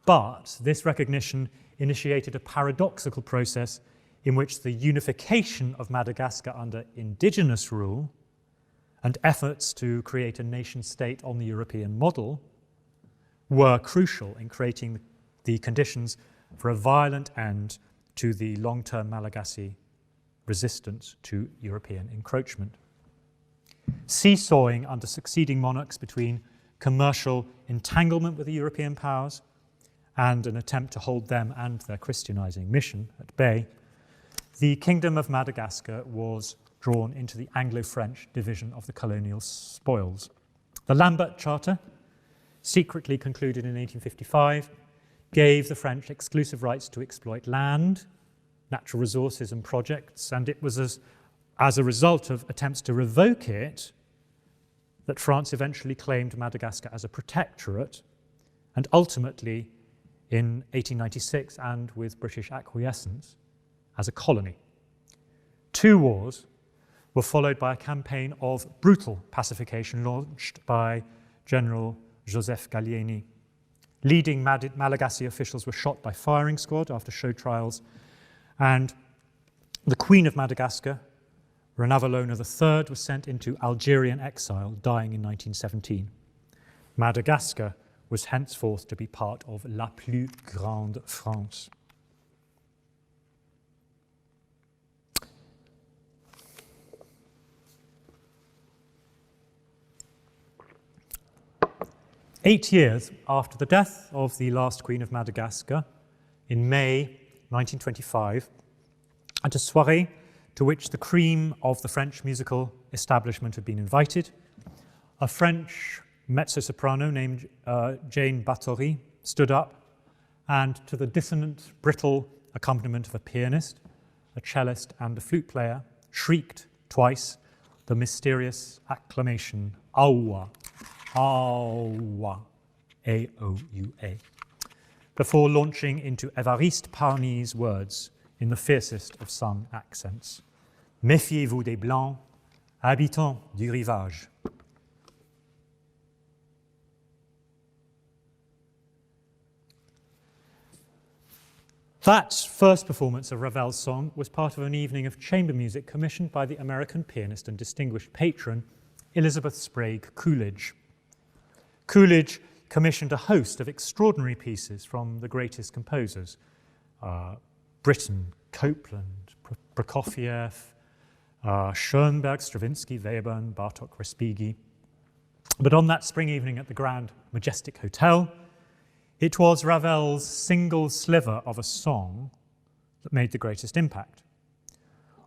B: but this recognition initiated a paradoxical process in which the unification of Madagascar under indigenous rule and efforts to create a nation-state on the European model were crucial in creating the conditions for a violent end to the long-term Malagasy resistance to European encroachment. Seesawing under succeeding monarchs between commercial entanglement with the European powers and an attempt to hold them and their Christianizing mission at bay, the Kingdom of Madagascar was drawn into the Anglo-French division of the colonial spoils. The Lambert Charter, secretly concluded in 1855, gave the French exclusive rights to exploit land, natural resources and projects, and it was as a result of attempts to revoke it that France eventually claimed Madagascar as a protectorate, and ultimately in 1896, and with British acquiescence, as a colony. Two wars were followed by a campaign of brutal pacification launched by General Joseph Gallieni. Leading Malagasy officials were shot by firing squad after show trials, and the Queen of Madagascar, Ranavalona III, was sent into Algerian exile, dying in 1917. Madagascar was henceforth to be part of La Plus Grande France. Eight years after the death of the last Queen of Madagascar, in May 1925, at a soirée to which the cream of the French musical establishment had been invited, a French mezzo-soprano named Jane Batory stood up and, to the dissonant, brittle accompaniment of a pianist, a cellist and a flute player, shrieked twice the mysterious acclamation, Aoua, Aoua, A-O-U-A, before launching into Évariste Parny's words in the fiercest of sung accents. Méfiez-vous des Blancs, habitants du rivage. That first performance of Ravel's song was part of an evening of chamber music commissioned by the American pianist and distinguished patron, Elizabeth Sprague Coolidge. Coolidge commissioned a host of extraordinary pieces from the greatest composers, Britten, Copland, Prokofiev, Schoenberg, Stravinsky, Webern, Bartók, Respighi. But on that spring evening at the Grand Majestic Hotel, it was Ravel's single sliver of a song that made the greatest impact.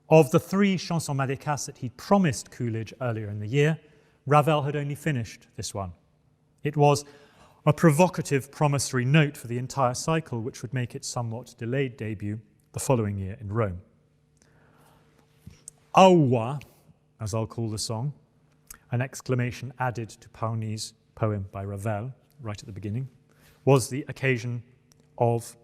B: Of the 3 Chansons Madécasses that he'd promised Coolidge earlier in the year, Ravel had only finished this one. It was a provocative promissory note for the entire cycle, which would make its somewhat delayed debut the following year in Rome. Aua, as I'll call the song, an exclamation added to Parny's poem by Ravel right at the beginning, was the occasion of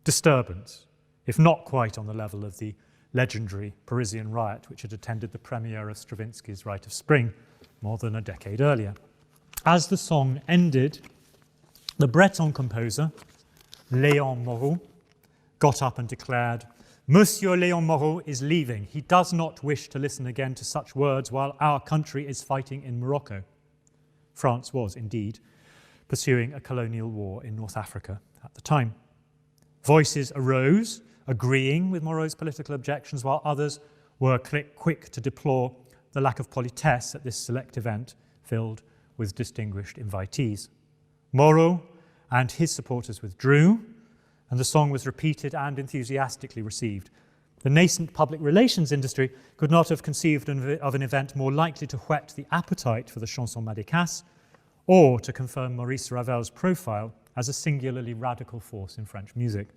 B: disturbance, if not quite on the level of the legendary Parisian riot which had attended the premiere of Stravinsky's Rite of Spring more than a decade earlier. As the song ended, the Breton composer, Léon Moreau, got up and declared, "Monsieur Léon Moreau is leaving. He does not wish to listen again to such words while our country is fighting in Morocco." France was, indeed, pursuing a colonial war in North Africa at the time. Voices arose, agreeing with Moreau's political objections, while others were quick to deplore the lack of politesse at this select event filled with distinguished invitees. Moreau and his supporters withdrew, and the song was repeated and enthusiastically received. The nascent public relations industry could not have conceived of an event more likely to whet the appetite for the Chansons Madécasses or to confirm Maurice Ravel's profile as a singularly radical force in French music.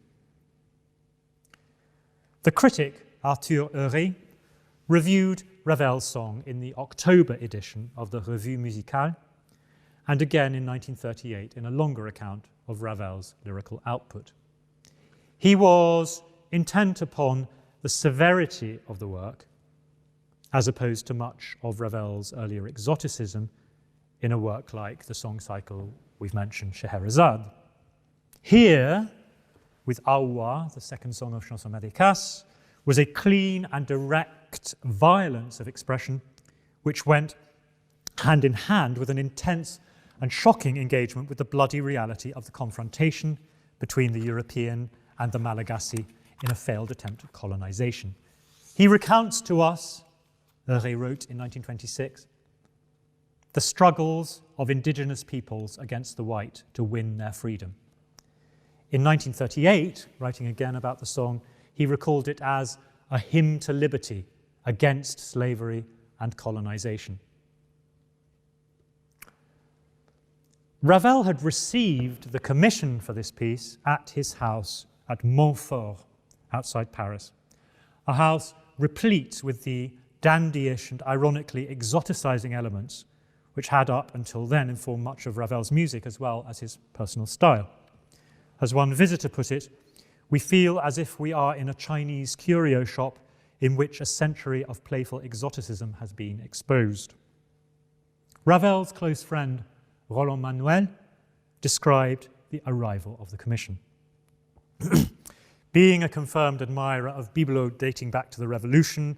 B: The critic, Arthur Heuret, reviewed Ravel's song in the October edition of the Revue Musicale, and again in 1938 in a longer account of Ravel's lyrical output. He was intent upon the severity of the work, as opposed to much of Ravel's earlier exoticism in a work like the song cycle we've mentioned, Scheherazade. Here, with Aoua, the second song of Chansons Madécasses, was a clean and direct violence of expression which went hand in hand with an intense and shocking engagement with the bloody reality of the confrontation between the European and the Malagasy in a failed attempt at colonization. He recounts to us, Heuret wrote in 1926, the struggles of indigenous peoples against the white to win their freedom. In 1938, writing again about the song, he recalled it as a hymn to liberty against slavery and colonization. Ravel had received the commission for this piece at his house at Montfort, outside Paris, a house replete with the dandyish and ironically exoticizing elements which had up until then informed much of Ravel's music as well as his personal style. As one visitor put it, we feel as if we are in a Chinese curio shop in which a century of playful exoticism has been exposed. Ravel's close friend, Roland Manuel, described the arrival of the commission. Being a confirmed admirer of bibelots dating back to the Revolution,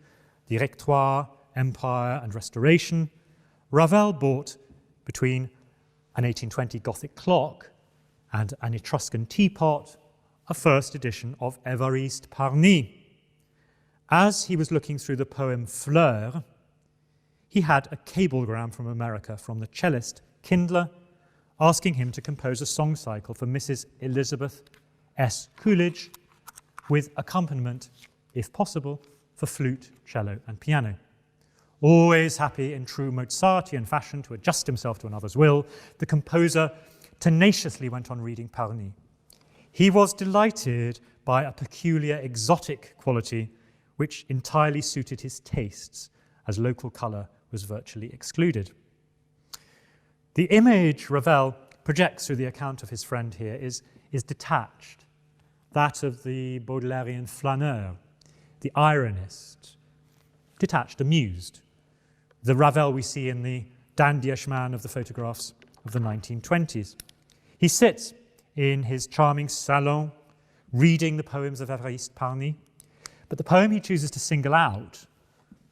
B: Directoire, Empire, and Restoration, Ravel bought, between an 1820 Gothic clock and an Etruscan teapot, a first edition of Évariste Parny. As he was looking through the poem Fleur, he had a cablegram from America from the cellist Kindler asking him to compose a song cycle for Mrs. Elizabeth S. Coolidge with accompaniment, if possible, for flute, cello, and piano. Always happy in true Mozartian fashion to adjust himself to another's will, the composer tenaciously went on reading Parny. He was delighted by a peculiar exotic quality which entirely suited his tastes, as local colour was virtually excluded. The image Ravel projects through the account of his friend here is detached, that of the Baudelairean flâneur, the ironist, detached, amused, the Ravel we see in the dandyish man of the photographs of the 1920s. He sits in his charming salon reading the poems of Évariste Parny, but the poem he chooses to single out,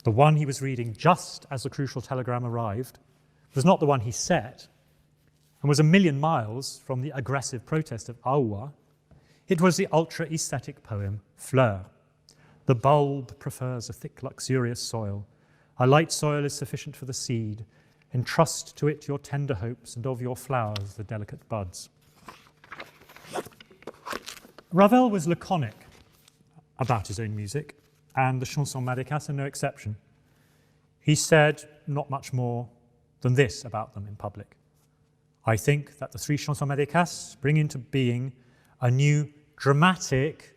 B: the one he was reading just as the crucial telegram arrived, was not the one he set and was a million miles from the aggressive protest of Aoua. It was the ultra-aesthetic poem Fleur, The bulb prefers a thick, luxurious soil. A light soil is sufficient for the seed. Entrust to it your tender hopes, and of your flowers the delicate buds. Ravel was laconic about his own music, and the Chansons Madécasses are no exception. He said not much more than this about them in public. I think that the three Chansons Madécasses bring into being a new dramatic,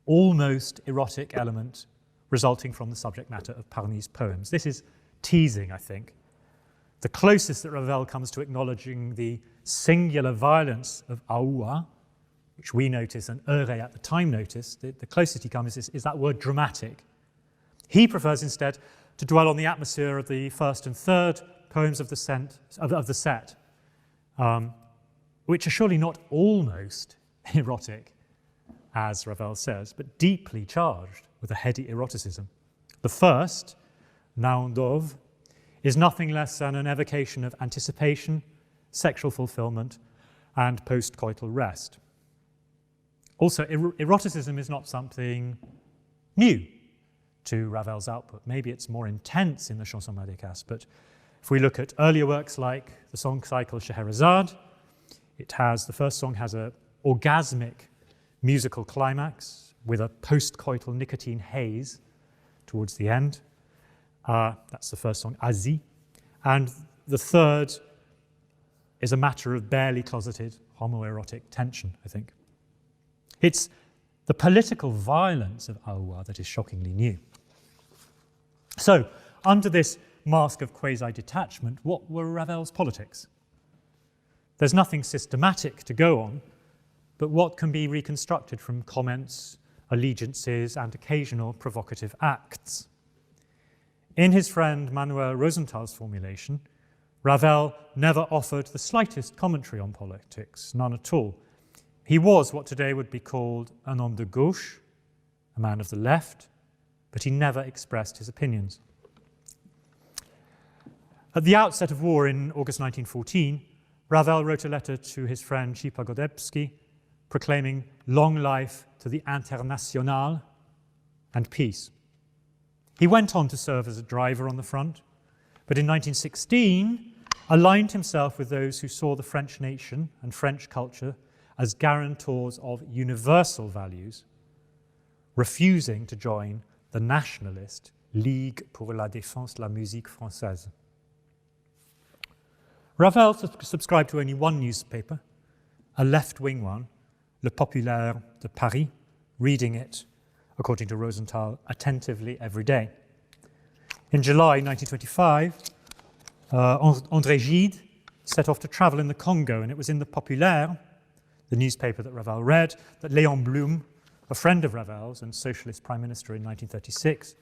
B: almost erotic element resulting from the subject matter of Parny's poems. This is teasing, I think. The closest that Ravel comes to acknowledging the singular violence of aoua, which we notice and Heuré at the time noticed, the closest he comes is that word dramatic. He prefers instead to dwell on the atmosphere of the first and third poems of the set, which are surely not almost erotic, as Ravel says, but deeply charged with a heady eroticism. The first, Naon Dove, is nothing less than an evocation of anticipation, sexual fulfillment, and post-coital rest. Also, eroticism is not something new to Ravel's output. Maybe it's more intense in the Chansons Madécasses, but if we look at earlier works like the song cycle Scheherazade, the first song has an orgasmic musical climax with a post-coital nicotine haze towards the end. That's the first song, Asie. And the third is a matter of barely closeted homoerotic tension, I think. It's the political violence of aoua that is shockingly new. So, under this mask of quasi-detachment, what were Ravel's politics? There's nothing systematic to go on, but what can be reconstructed from comments, allegiances, and occasional provocative acts? In his friend Manuel Rosenthal's formulation, Ravel never offered the slightest commentary on politics, none at all. He was what today would be called un homme de gauche, a man of the left, but he never expressed his opinions. At the outset of war in August 1914, Ravel wrote a letter to his friend Cipa Godebski, proclaiming long life to the Internationale and peace. He went on to serve as a driver on the front, but in 1916 aligned himself with those who saw the French nation and French culture as guarantors of universal values, refusing to join the nationalist Ligue pour la défense de la musique française. Ravel subscribed to only one newspaper, a left-wing one, Le Populaire de Paris, reading it, according to Rosenthal, attentively every day. In July 1925, André Gide set off to travel in the Congo, and it was in the Populaire, the newspaper that Ravel read, that Léon Blum, a friend of Ravel's and socialist prime minister in 1936,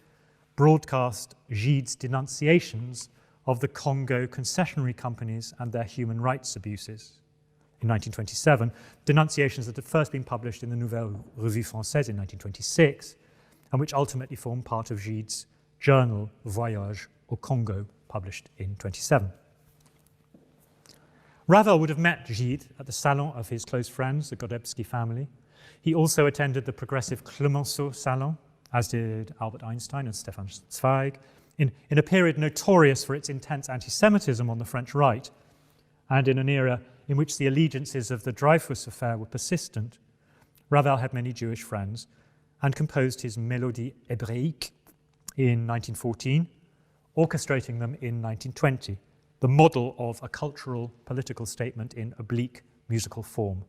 B: broadcast Gide's denunciations of the Congo concessionary companies and their human rights abuses. In 1927, denunciations that had first been published in the Nouvelle Revue Française in 1926, and which ultimately formed part of Gide's journal Voyage au Congo, published in 1927. Ravel would have met Gide at the salon of his close friends, the Godebski family. He also attended the progressive Clemenceau salon, as did Albert Einstein and Stefan Zweig, in a period notorious for its intense anti-Semitism on the French right, and in an era in which the allegiances of the Dreyfus affair were persistent. Ravel had many Jewish friends and composed his Mélodie hébraïque in 1914, orchestrating them in 1920, the model of a cultural political statement in oblique musical form,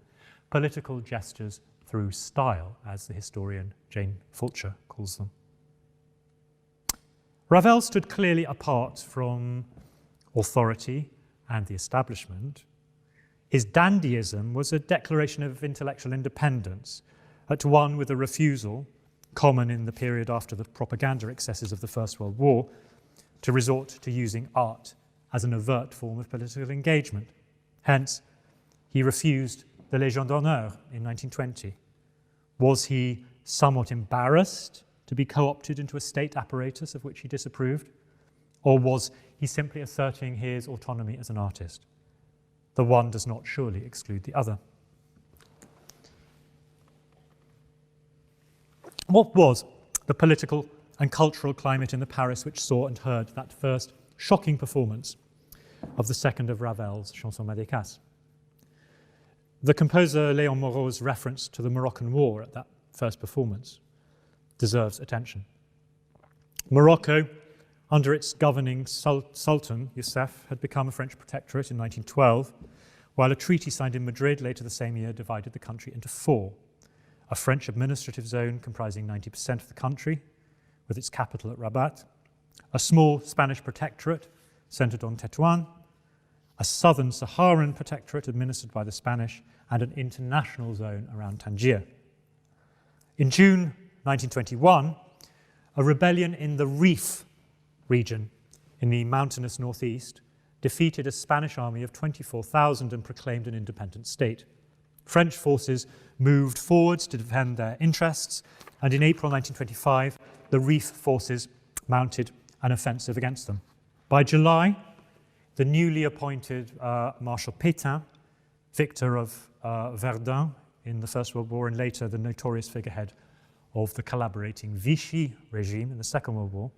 B: political gestures through style, as the historian Jane Fulcher calls them. Ravel stood clearly apart from authority and the establishment. His dandyism was a declaration of intellectual independence, at one with a refusal, common in the period after the propaganda excesses of the First World War, to resort to using art as an overt form of political engagement. Hence, he refused the Légion d'honneur in 1920. Was he somewhat embarrassed to be co-opted into a state apparatus of which he disapproved? Or was he simply asserting his autonomy as an artist? The one does not surely exclude the other. What was the political and cultural climate in the Paris which saw and heard that first shocking performance of the second of Ravel's Chansons Madécasses. The composer Léon Moreau's reference to the Moroccan War at that first performance deserves attention. Morocco, under its governing Sultan, Youssef, had become a French protectorate in 1912, while a treaty signed in Madrid later the same year divided the country into four: a French administrative zone comprising 90% of the country, with its capital at Rabat, a small Spanish protectorate centered on Tétouan, a southern Saharan protectorate administered by the Spanish, and an international zone around Tangier. In June 1921, a rebellion in the Rif region in the mountainous northeast defeated a Spanish army of 24,000 and proclaimed an independent state. French forces moved forwards to defend their interests, and in April 1925, the Rif forces mounted an offensive against them. By July, the newly appointed Marshal Pétain, victor of Verdun in the First World War and later the notorious figurehead of the collaborating Vichy regime in the Second World War,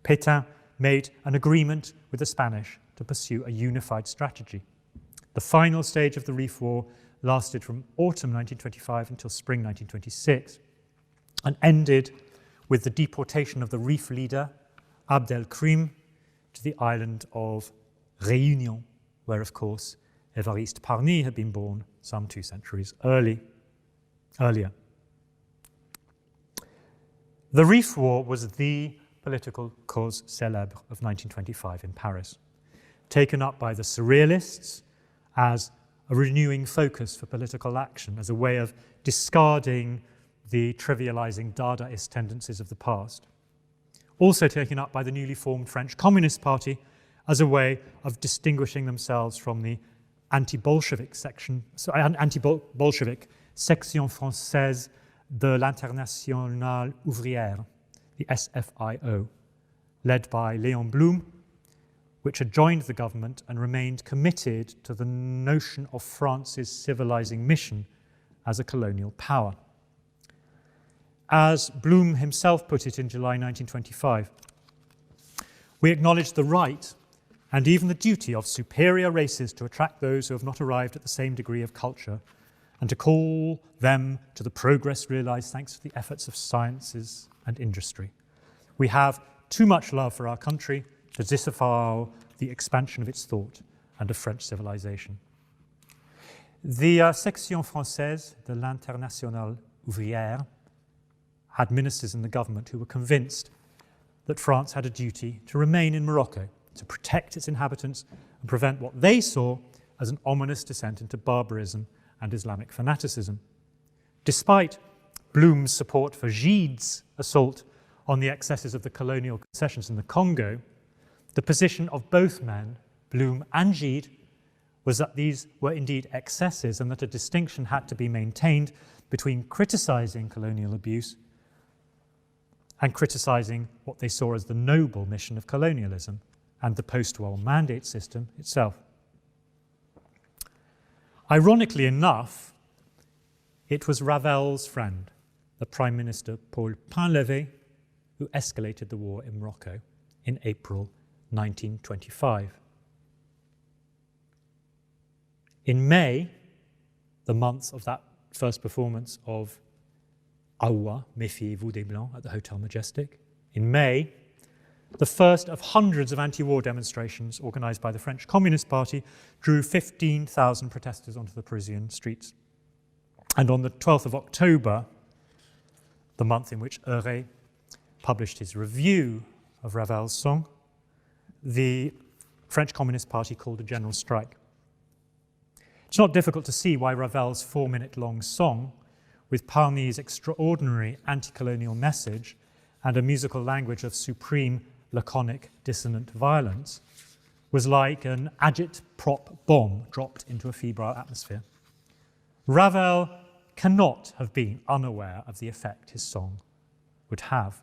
B: Pétain made an agreement with the Spanish to pursue a unified strategy. The final stage of the Rif War lasted from autumn 1925 until spring 1926 and ended with the deportation of the Rif leader, Abd el-Krim, to the island of Réunion, where, of course, Évariste Parny had been born some 2 centuries earlier. The Rif War was the political cause célèbre of 1925 in Paris, taken up by the Surrealists as a renewing focus for political action, as a way of discarding the trivializing Dadaist tendencies of the past. Also taken up by the newly formed French Communist Party as a way of distinguishing themselves from the anti-Bolshevik section française de l'Internationale Ouvrière, the SFIO, led by Léon Blum, which had joined the government and remained committed to the notion of France's civilizing mission as a colonial power. As Blum himself put it in July 1925, we acknowledge the right and even the duty of superior races to attract those who have not arrived at the same degree of culture and to call them to the progress realized thanks to the efforts of sciences and industry. We have too much love for our country to disavow the expansion of its thought and of French civilization. The Section Française de l'Internationale Ouvrière had ministers in the government who were convinced that France had a duty to remain in Morocco, to protect its inhabitants and prevent what they saw as an ominous descent into barbarism and Islamic fanaticism. Despite Blum's support for Gide's assault on the excesses of the colonial concessions in the Congo, the position of both men, Blum and Gide, was that these were indeed excesses and that a distinction had to be maintained between criticizing colonial abuse and criticizing what they saw as the noble mission of colonialism and the post-war mandate system itself. Ironically enough, it was Ravel's friend, the Prime Minister Paul Painlevé, who escalated the war in Morocco in April 1925. In May, the month of that first performance of Aoua, Méfiez-vous des Blancs at the Hotel Majestic, in May, the first of hundreds of anti-war demonstrations organized by the French Communist Party drew 15,000 protesters onto the Parisian streets. And on the 12th of October, the month in which Heuret published his review of Ravel's song, the French Communist Party called a general strike. It's not difficult to see why Ravel's 4-minute-long song, with Parny's extraordinary anti-colonial message and a musical language of supreme, laconic, dissonant violence, was like an agit-prop bomb dropped into a febrile atmosphere. Ravel cannot have been unaware of the effect his song would have,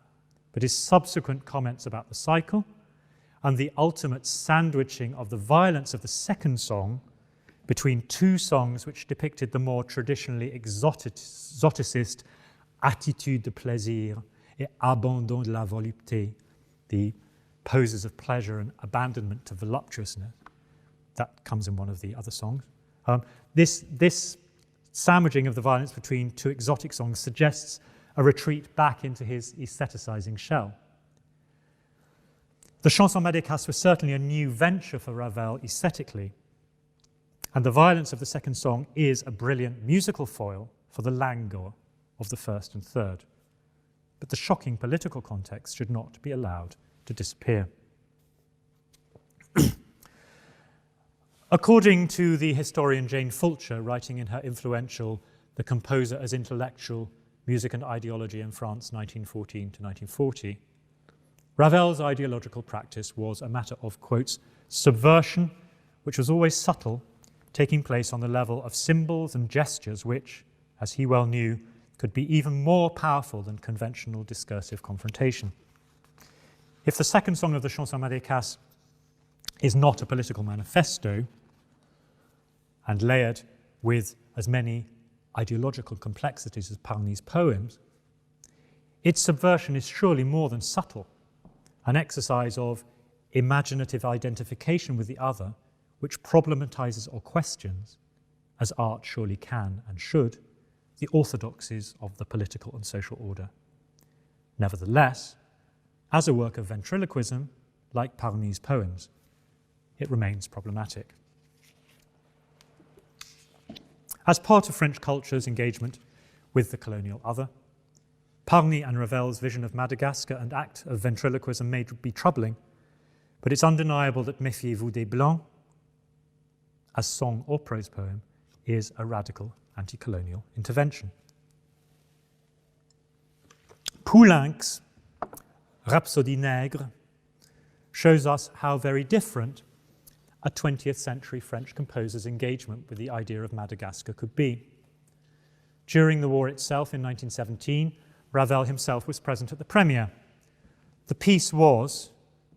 B: but his subsequent comments about the cycle and the ultimate sandwiching of the violence of the second song between two songs which depicted the more traditionally exoticist attitude de plaisir et abandon de la volupté, the poses of pleasure and abandonment to voluptuousness. That comes in one of the other songs. This sandwiching of the violence between two exotic songs suggests a retreat back into his aestheticizing shell. The Chansons Madécasses was certainly a new venture for Ravel aesthetically, and the violence of the second song is a brilliant musical foil for the languor of the first and third. But the shocking political context should not be allowed to disappear. According to the historian Jane Fulcher, writing in her influential The Composer as Intellectual, Music and Ideology in France, 1914 to 1940, Ravel's ideological practice was a matter of, quotes, subversion, which was always subtle, taking place on the level of symbols and gestures which, as he well knew, could be even more powerful than conventional discursive confrontation. If the second song of the Chansons Madécasses is not a political manifesto and layered with as many ideological complexities as Parny's poems, its subversion is surely more than subtle, an exercise of imaginative identification with the other, which problematizes or questions, as art surely can and should, the orthodoxies of the political and social order. Nevertheless, as a work of ventriloquism, like Parny's poems, it remains problematic. As part of French culture's engagement with the colonial other, Parny and Ravel's vision of Madagascar and act of ventriloquism may be troubling, but it's undeniable that Méfiez-vous des Blancs, as song or prose poem, is a radical anti-colonial intervention. Poulenc's Rhapsodie Nègre shows us how very different a 20th century French composer's engagement with the idea of Madagascar could be. During the war itself in 1917, Ravel himself was present at the premiere. The piece was,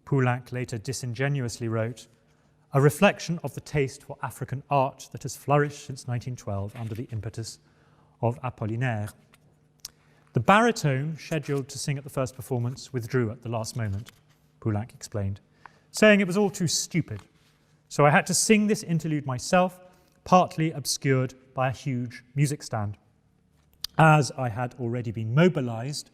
B: Poulenc later disingenuously wrote, a reflection of the taste for African art that has flourished since 1912 under the impetus of Apollinaire. The baritone, scheduled to sing at the first performance, withdrew at the last moment, Poulenc explained, saying it was all too stupid. So I had to sing this interlude myself, partly obscured by a huge music stand. As I had already been mobilized,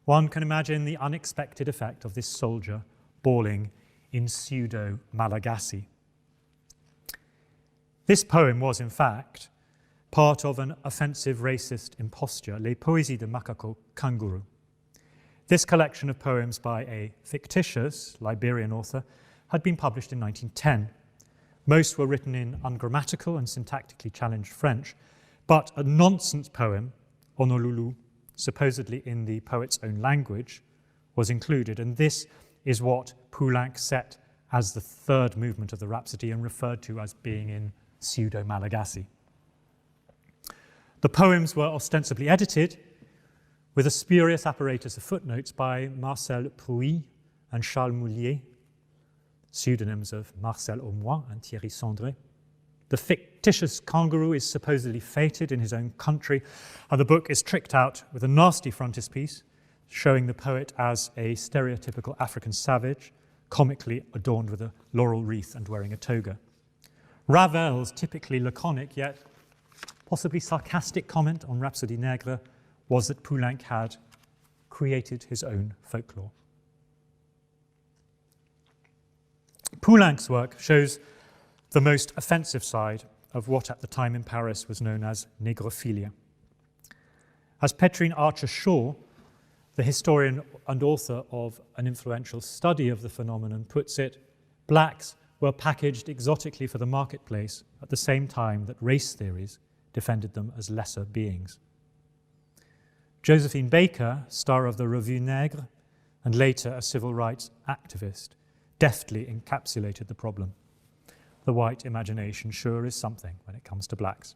B: one can imagine the unexpected effect of this soldier bawling in pseudo-Malagasy. This poem was, in fact, part of an offensive racist imposture, Les Poésies de Macaco Kangourou. This collection of poems by a fictitious Liberian author had been published in 1910. Most were written in ungrammatical and syntactically challenged French, but a nonsense poem, Honolulu, supposedly in the poet's own language, was included, and this is what Poulenc set as the third movement of the Rhapsody and referred to as being in pseudo-Malagasy. The poems were ostensibly edited with a spurious apparatus of footnotes by Marcel Proulx and Charles Moulier, pseudonyms of Marcel Aumois and Thierry Sandré. The fictitious kangaroo is supposedly fated in his own country, and the book is tricked out with a nasty frontispiece showing the poet as a stereotypical African savage, comically adorned with a laurel wreath and wearing a toga. Ravel's typically laconic yet possibly sarcastic comment on Rhapsodie Nègre was that Poulenc had created his own folklore. Poulenc's work shows the most offensive side of what at the time in Paris was known as negrophilia. As Petrine Archer-Shaw, the historian and author of an influential study of the phenomenon, puts it, blacks were packaged exotically for the marketplace at the same time that race theories defended them as lesser beings. Josephine Baker, star of the Revue Nègre, and later a civil rights activist, deftly encapsulated the problem. The white imagination sure is something when it comes to blacks.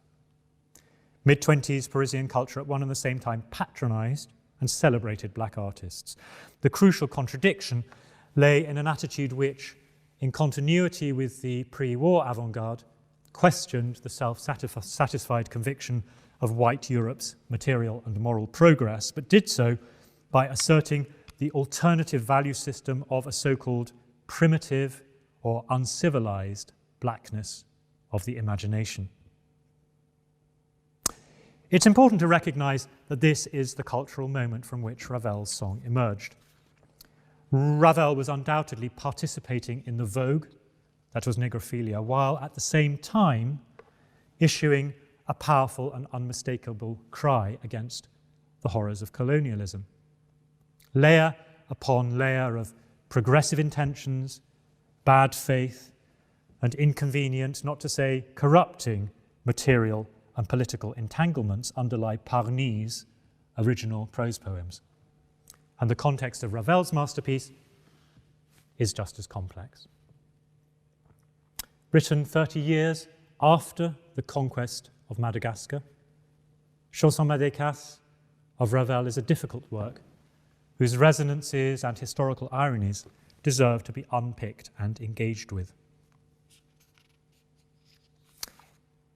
B: Mid-20s Parisian culture at one and the same time patronized and celebrated black artists. The crucial contradiction lay in an attitude which, in continuity with the pre-war avant-garde, questioned the self-satisfied conviction of white Europe's material and moral progress, but did so by asserting the alternative value system of a so-called primitive or uncivilized blackness of the imagination. It's important to recognize that this is the cultural moment from which Ravel's song emerged. Ravel was undoubtedly participating in the vogue that was negrophilia, while at the same time issuing a powerful and unmistakable cry against the horrors of colonialism. Layer upon layer of progressive intentions, bad faith, and inconvenient, not to say corrupting, material and political entanglements underlie Parny's original prose poems. And the context of Ravel's masterpiece is just as complex. Written 30 years after the conquest of Madagascar, Chansons Madécasses of Ravel is a difficult work whose resonances and historical ironies deserve to be unpicked and engaged with.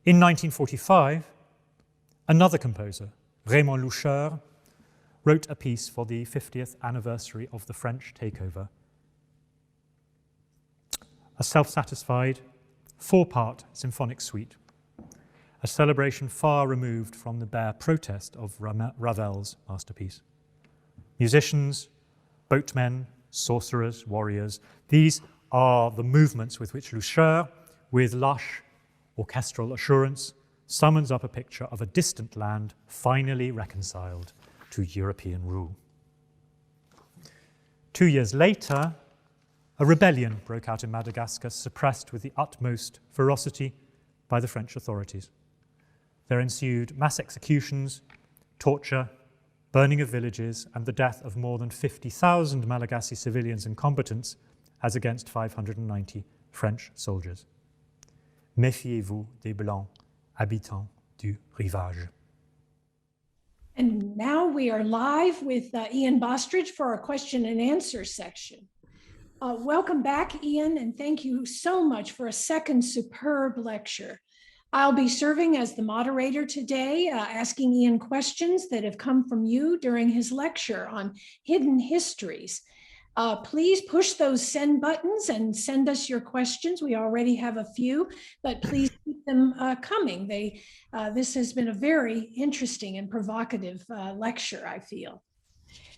B: In 1945, another composer, Raymond Loucheur, wrote a piece for the 50th anniversary of the French takeover. A self-satisfied, four-part symphonic suite, a celebration far removed from the bare protest of Ravel's masterpiece. Musicians, boatmen, sorcerers, warriors, these are the movements with which Loucheur, with lush orchestral assurance, summons up a picture of a distant land finally reconciled to European rule. 2 years later, a rebellion broke out in Madagascar, suppressed with the utmost ferocity by the French authorities. There ensued mass executions, torture, burning of villages, and the death of more than 50,000 Malagasy civilians and combatants, as against 590 French soldiers. Méfiez-vous des Blancs, habitants du rivage.
A: And now we are live with Ian Bostridge for our question and answer section. Welcome back, Ian, and thank you so much for a second superb lecture. I'll be serving as the moderator today, asking Ian questions that have come from you during his lecture on hidden histories. Please push those send buttons and send us your questions. We already have a few, but please keep them coming. This has been a very interesting and provocative lecture, I feel.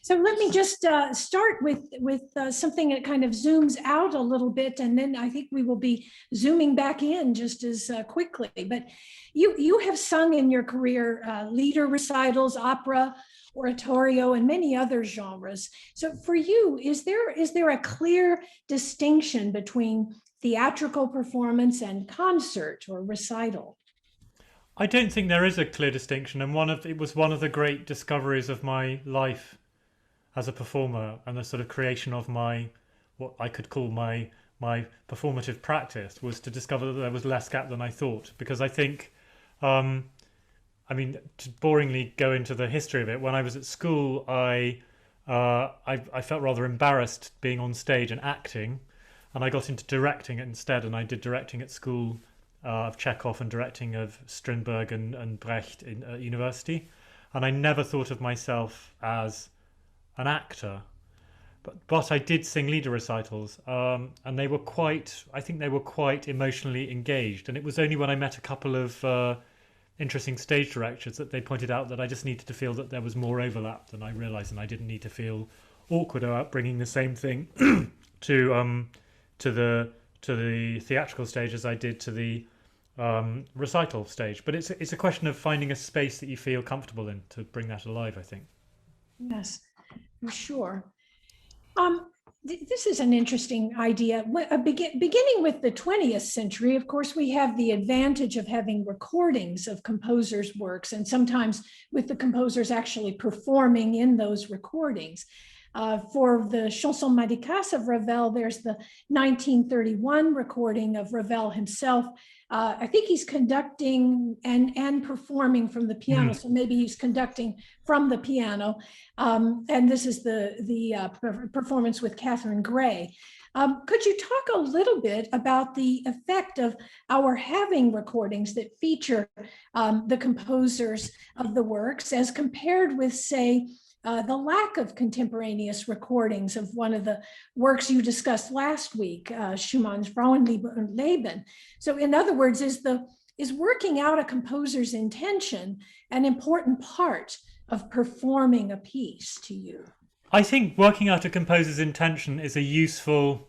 A: So let me just start with something that kind of zooms out a little bit, and then I think we will be zooming back in just as quickly. But you have sung in your career lieder recitals, opera, oratorio, and many other genres. So for you, is there a clear distinction between theatrical performance and concert or recital?
B: I don't think there is a clear distinction, and it was one of the great discoveries of my life as a performer, and the sort of creation of what I could call my performative practice, was to discover that there was less gap than I thought. Because I think, to boringly go into the history of it, when I was at school, I felt rather embarrassed being on stage and acting, and I got into directing it instead, and I did directing at school of Chekhov and directing of Strindberg and Brecht at university, and I never thought of myself as an actor, but I did sing lieder recitals, and they were quite emotionally engaged. And it was only when I met a couple of interesting stage directors that they pointed out that I just needed to feel that there was more overlap than I realized, and I didn't need to feel awkward about bringing the same thing to the theatrical stage as I did to the recital stage. But it's a question of finding a space that you feel comfortable in to bring that alive, I think.
A: Yes, for sure. This is an interesting idea. Beginning with the 20th century, of course, we have the advantage of having recordings of composers' works, and sometimes with the composers actually performing in those recordings. For the Chansons Madécasses of Ravel, there's the 1931 recording of Ravel himself. I think he's conducting and performing from the piano, so maybe he's conducting from the piano. And this is the performance with Catherine Gray. Could you talk a little bit about the effect of our having recordings that feature the composers of the works as compared with, say, the lack of contemporaneous recordings of one of the works you discussed last week, Schumann's Frauenleben. So in other words, is working out a composer's intention an important part of performing a piece to you?
B: I think working out a composer's intention is a useful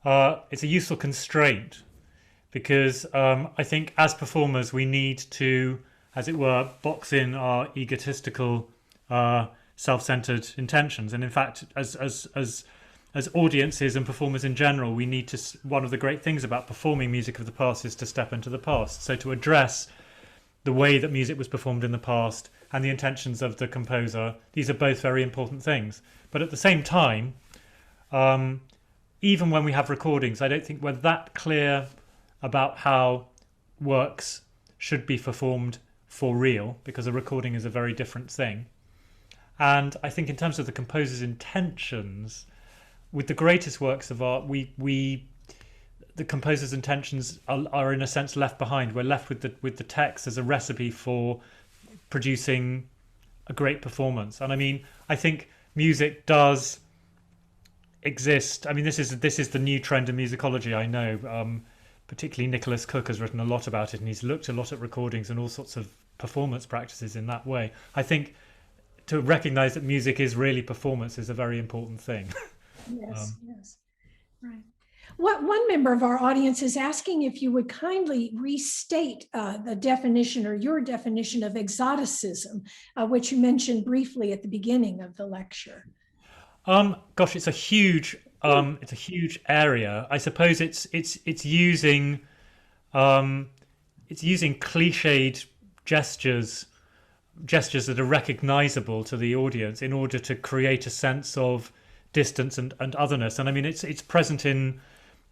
B: constraint, because I think as performers we need to, as it were, box in our egotistical, self-centered intentions. And in fact, as audiences and performers in general, we need to. One of the great things about performing music of the past is to step into the past. So to address the way that music was performed in the past and the intentions of the composer, these are both very important things. But at the same time, even when we have recordings, I don't think we're that clear about how works should be performed for real, because a recording is a very different thing. And I think in terms of the composer's intentions, with the greatest works of art, the composer's intentions are in a sense left behind. We're left with the text as a recipe for producing a great performance. And I mean, I think music does exist. I mean, this is the new trend in musicology, I know. Particularly Nicholas Cook has written a lot about it, and he's looked a lot at recordings and all sorts of performance practices in that way. I think to recognize that music is really performance is a very important thing.
A: Yes, yes, right. One member of our audience is asking if you would kindly restate the definition, or your definition, of exoticism, which you mentioned briefly at the beginning of the lecture.
B: Gosh, it's a huge area. I suppose it's using cliched gestures that are recognizable to the audience in order to create a sense of distance and otherness. And I mean, it's present in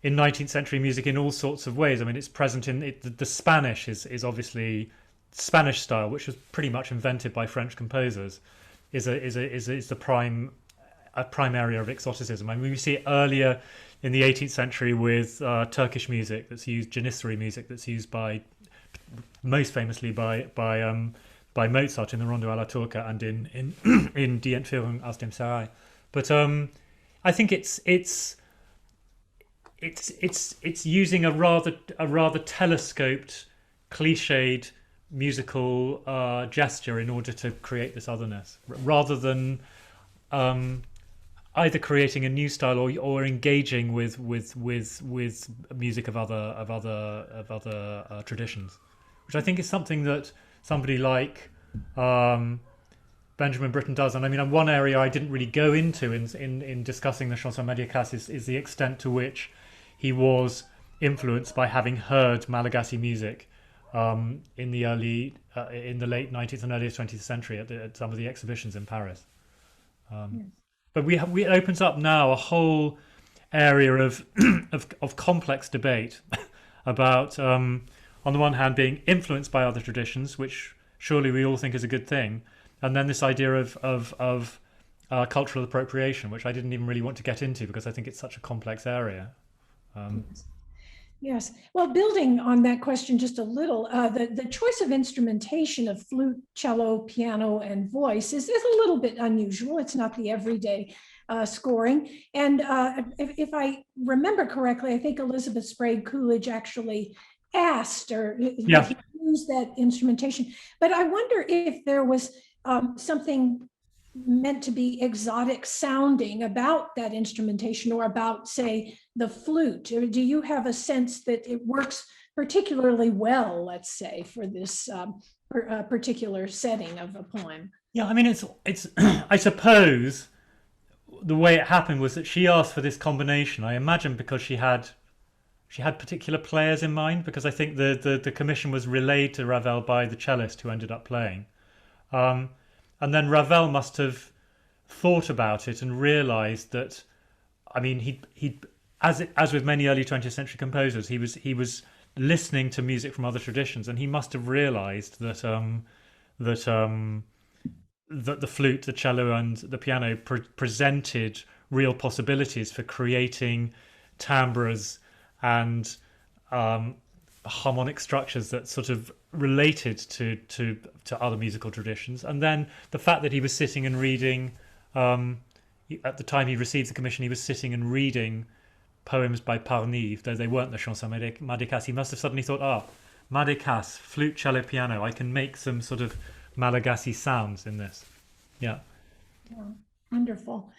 B: 19th century music in all sorts of ways. I mean, it's present in the Spanish is obviously Spanish style, which was pretty much invented by French composers, is the prime area of exoticism. I mean, we see it earlier in the 18th century with Turkish music that's used, Janissary music that's used most famously by Mozart in the Rondo alla Turca and in Die Entführung aus dem Sarai. But I think it's using a rather telescoped, cliched musical gesture in order to create this otherness, rather than either creating a new style or engaging with music of other traditions, which I think is something that somebody like Benjamin Britten does. And I mean, one area I didn't really go into in discussing the Chansons Madécasses is the extent to which he was influenced by having heard Malagasy music in the late 19th and earliest 20th century at some of the exhibitions in Paris. Yes. But it opens up now a whole area of complex debate about, on the one hand, being influenced by other traditions, which surely we all think is a good thing, and then this idea of cultural appropriation, which I didn't even really want to get into because I think it's such a complex area.
A: Yes. Well, building on that question just a little, the choice of instrumentation of flute, cello, piano, and voice is a little bit unusual. It's not the everyday scoring. And if I remember correctly, I think Elizabeth Sprague Coolidge actually asked or used that instrumentation. But I wonder if there was something meant to be exotic sounding about that instrumentation, or about, say, the flute. Or do you have a sense that it works particularly well, let's say, for this particular setting of a poem?
B: Yeah, I mean, it's I suppose the way it happened was that she asked for this combination, I imagine because she had particular players in mind, because I think the commission was relayed to Ravel by the cellist who ended up playing. And then Ravel must have thought about it and realised that, I mean, he as with many early 20th century composers, he was listening to music from other traditions, and he must have realised that the flute, the cello, and the piano presented real possibilities for creating timbres and harmonic structures that sort of related to other musical traditions. And then the fact that he was sitting and reading at the time he received the commission, he was sitting and reading poems by Parnive, though they weren't the Chansons Madécasses. He must have suddenly thought, Madécasses, flute, cello, piano, I can make some sort of Malagasy sounds in this. Yeah.
A: Wonderful.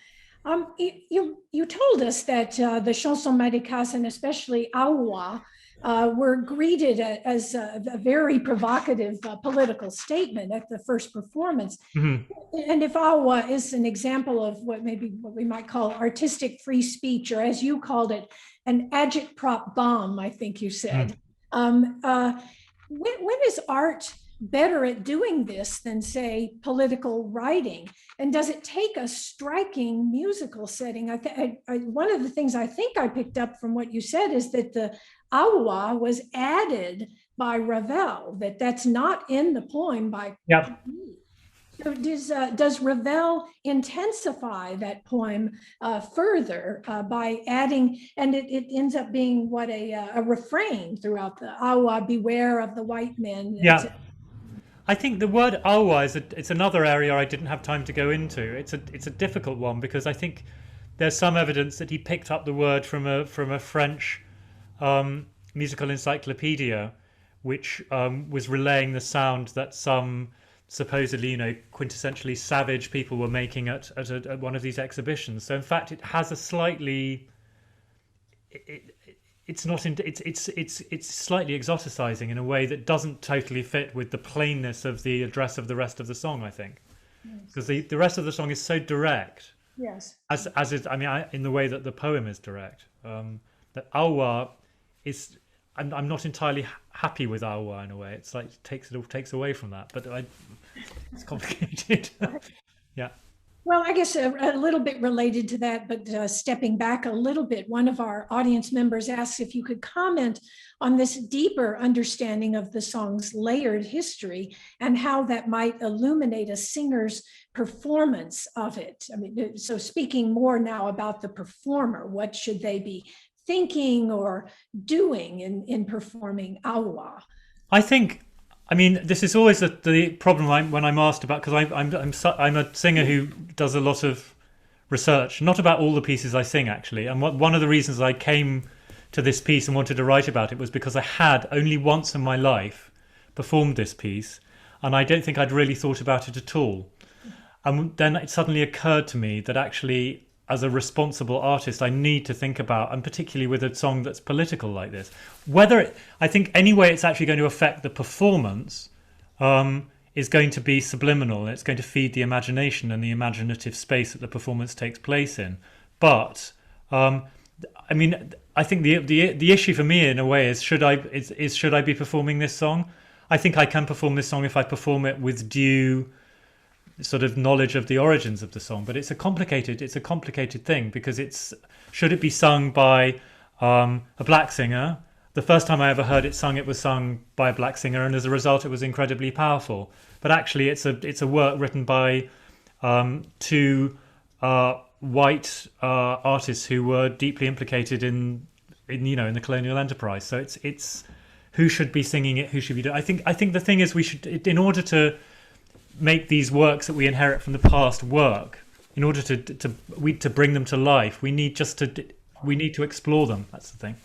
A: You told us that the Chansons Madécasses, and especially Awa, were greeted as a very provocative political statement at the first performance.
B: Mm-hmm.
A: And if Awa is an example of what we might call artistic free speech, or as you called it, an agitprop bomb, I think you said. When is art better at doing this than, say, political writing? And does it take a striking musical setting? One of the things I think I picked up from what you said is that the awa was added by Ravel, that's not in the poem by.
B: Yeah.
A: So does Ravel intensify that poem further by adding, and it ends up being what a refrain throughout the awa, beware of the white men.
B: Yeah. I think the word awa it's another area I didn't have time to go into. It's a difficult one because I think there's some evidence that he picked up the word from a French musical encyclopedia, which was relaying the sound that some supposedly, quintessentially savage people were making at one of these exhibitions. So in fact, it has a slightly, it's slightly exoticizing in a way that doesn't totally fit with the plainness of the address of the rest of the song, I think, because the rest of the song is so direct.
A: Yes.
B: As is, in the way that the poem is direct. That awa is. I'm not entirely happy with awa in a way. It's like it takes away from that, but it's complicated. Yeah.
A: Well, I guess a little bit related to that, but stepping back a little bit, one of our audience members asked if you could comment on this deeper understanding of the song's layered history and how that might illuminate a singer's performance of it. So speaking more now about the performer, what should they be thinking or doing in performing awa?
B: I think, this is always the problem when I'm asked about, because I'm a singer who does a lot of research, not about all the pieces I sing actually. And one of the reasons I came to this piece and wanted to write about it was because I had only once in my life performed this piece, and I don't think I'd really thought about it at all. And then it suddenly occurred to me that actually, as a responsible artist, I need to think about, and particularly with a song that's political like this, I think any way it's actually going to affect the performance is going to be subliminal. It's going to feed the imagination and the imaginative space that the performance takes place in. But I think the issue for me in a way is should I be performing this song? I think I can perform this song if I perform it with due sort of knowledge of the origins of the song, but it's a complicated thing because should it be sung by a black singer? The first time I ever heard it sung, it was sung by a black singer, and as a result it was incredibly powerful. But actually it's a work written by two white artists who were deeply implicated in the colonial enterprise. So it's who should be singing it, who should be doing. I think the thing is we should, in order to make these works that we inherit from the past work, in order to bring them to life, we need to explore them. That's the thing.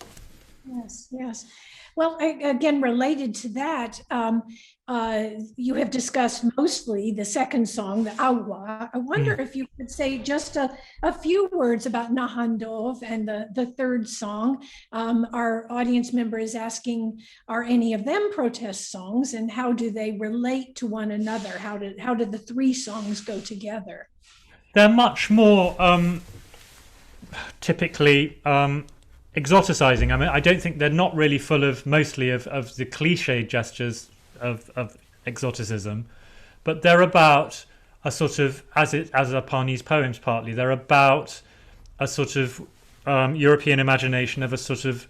A: Yes. Well, again, related to that, you have discussed mostly the second song, the Awa. I wonder if you could say just a few words about Nahandov and the third song. Our audience member is asking, are any of them protest songs, and how do they relate to one another? How did the three songs go together?
B: They're much more typically exoticizing. I don't think they're not really full of mostly of the cliche gestures of exoticism, but they're about a sort of, as are Parni's poems partly, they're about a sort of European imagination of a sort of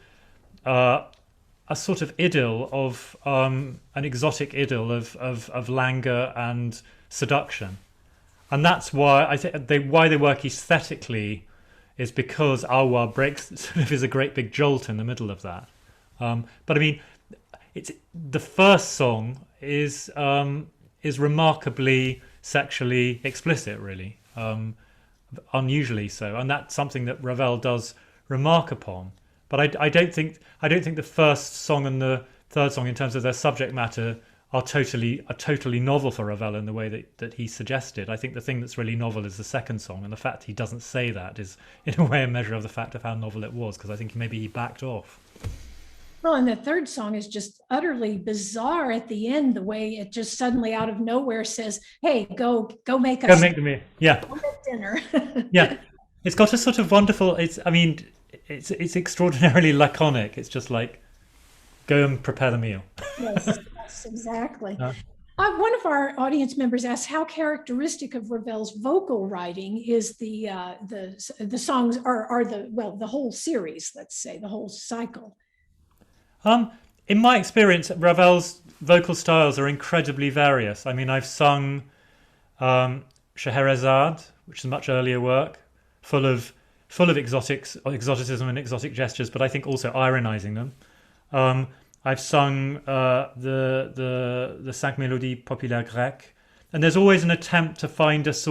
B: idyll of an exotic idyll of languor and seduction, and that's why I think why they work aesthetically is because awa is a great big jolt in the middle of that. But it's the first song is remarkably sexually explicit, really. unusually so, and that's something that Ravel does remark upon. But I don't think the first song and the third song, in terms of their subject matter, are totally novel for Ravel in the way that he suggested. I think the thing that's really novel is the second song, and the fact he doesn't say that is, in a way, a measure of the fact of how novel it was, because I think maybe he backed off.
A: Well, and the third song is just utterly bizarre at the end, the way it just suddenly out of nowhere says, "Hey, go make us
B: Go make the meal." Yeah,
A: dinner."
B: yeah. It's got a sort of wonderful. It's extraordinarily laconic. It's just like, go and prepare the meal.
A: Yes, exactly. One of our audience members asked how characteristic of Ravel's vocal writing is the songs are the whole series, let's say, the whole cycle.
B: In my experience, Ravel's vocal styles are incredibly various. I mean, I've sung Scheherazade, which is a much earlier work, full of exoticism and exotic gestures, but I think also ironizing them. I've sung the Cinq Mélodies Populaires Grecques, and there's always an attempt to find there's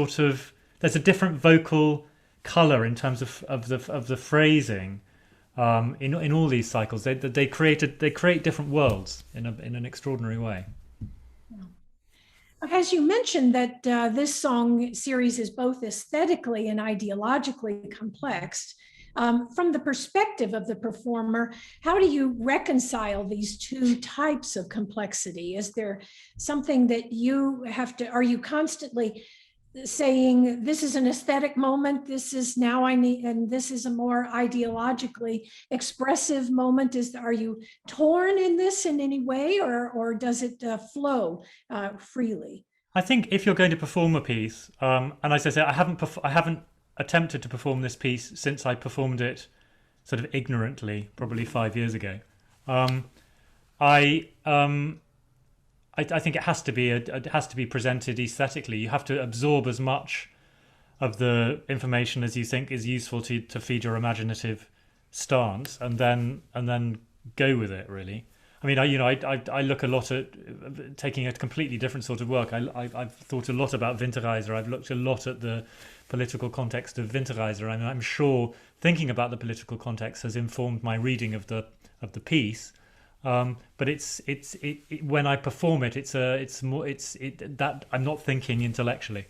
B: a different vocal color in terms of the phrasing. In all these cycles, they create different worlds in an extraordinary way.
A: As you mentioned that this song series is both aesthetically and ideologically complex, from the perspective of the performer, how do you reconcile these two types of complexity? Is there something that you are you constantly saying, this is an aesthetic moment, this is now I need, and this is a more ideologically expressive moment? Are you torn in this in any way, or does it flow freely?
B: I think if you're going to perform a piece, and as I say, I haven't attempted to perform this piece since I performed it sort of ignorantly, probably 5 years ago. I think it has to be presented aesthetically. You have to absorb as much of the information as you think is useful to feed your imaginative stance, and then go with it. Really, I mean, I look a lot at taking a completely different sort of work. I've thought a lot about Winterreise. I've looked a lot at the political context of Winterreise. And I'm sure thinking about the political context has informed my reading of the piece. But when I perform it, that I'm not thinking intellectually.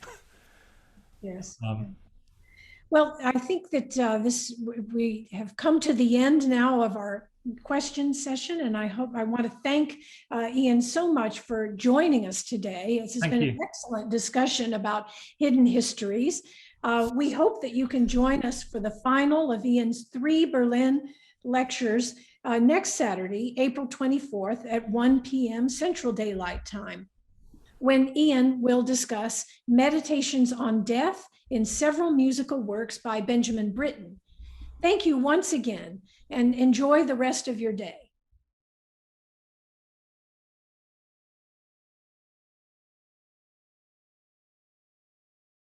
A: Yes. Well, I think that we have come to the end now of our question session, and I want to thank Ian so much for joining us today. This has been an excellent discussion about hidden histories. We hope that you can join us for the final of Ian's 3 Berlin lectures next Saturday, April 24th at 1 p.m. Central Daylight Time, when Ian will discuss meditations on death in several musical works by Benjamin Britten. Thank you once again, and enjoy the rest of your day.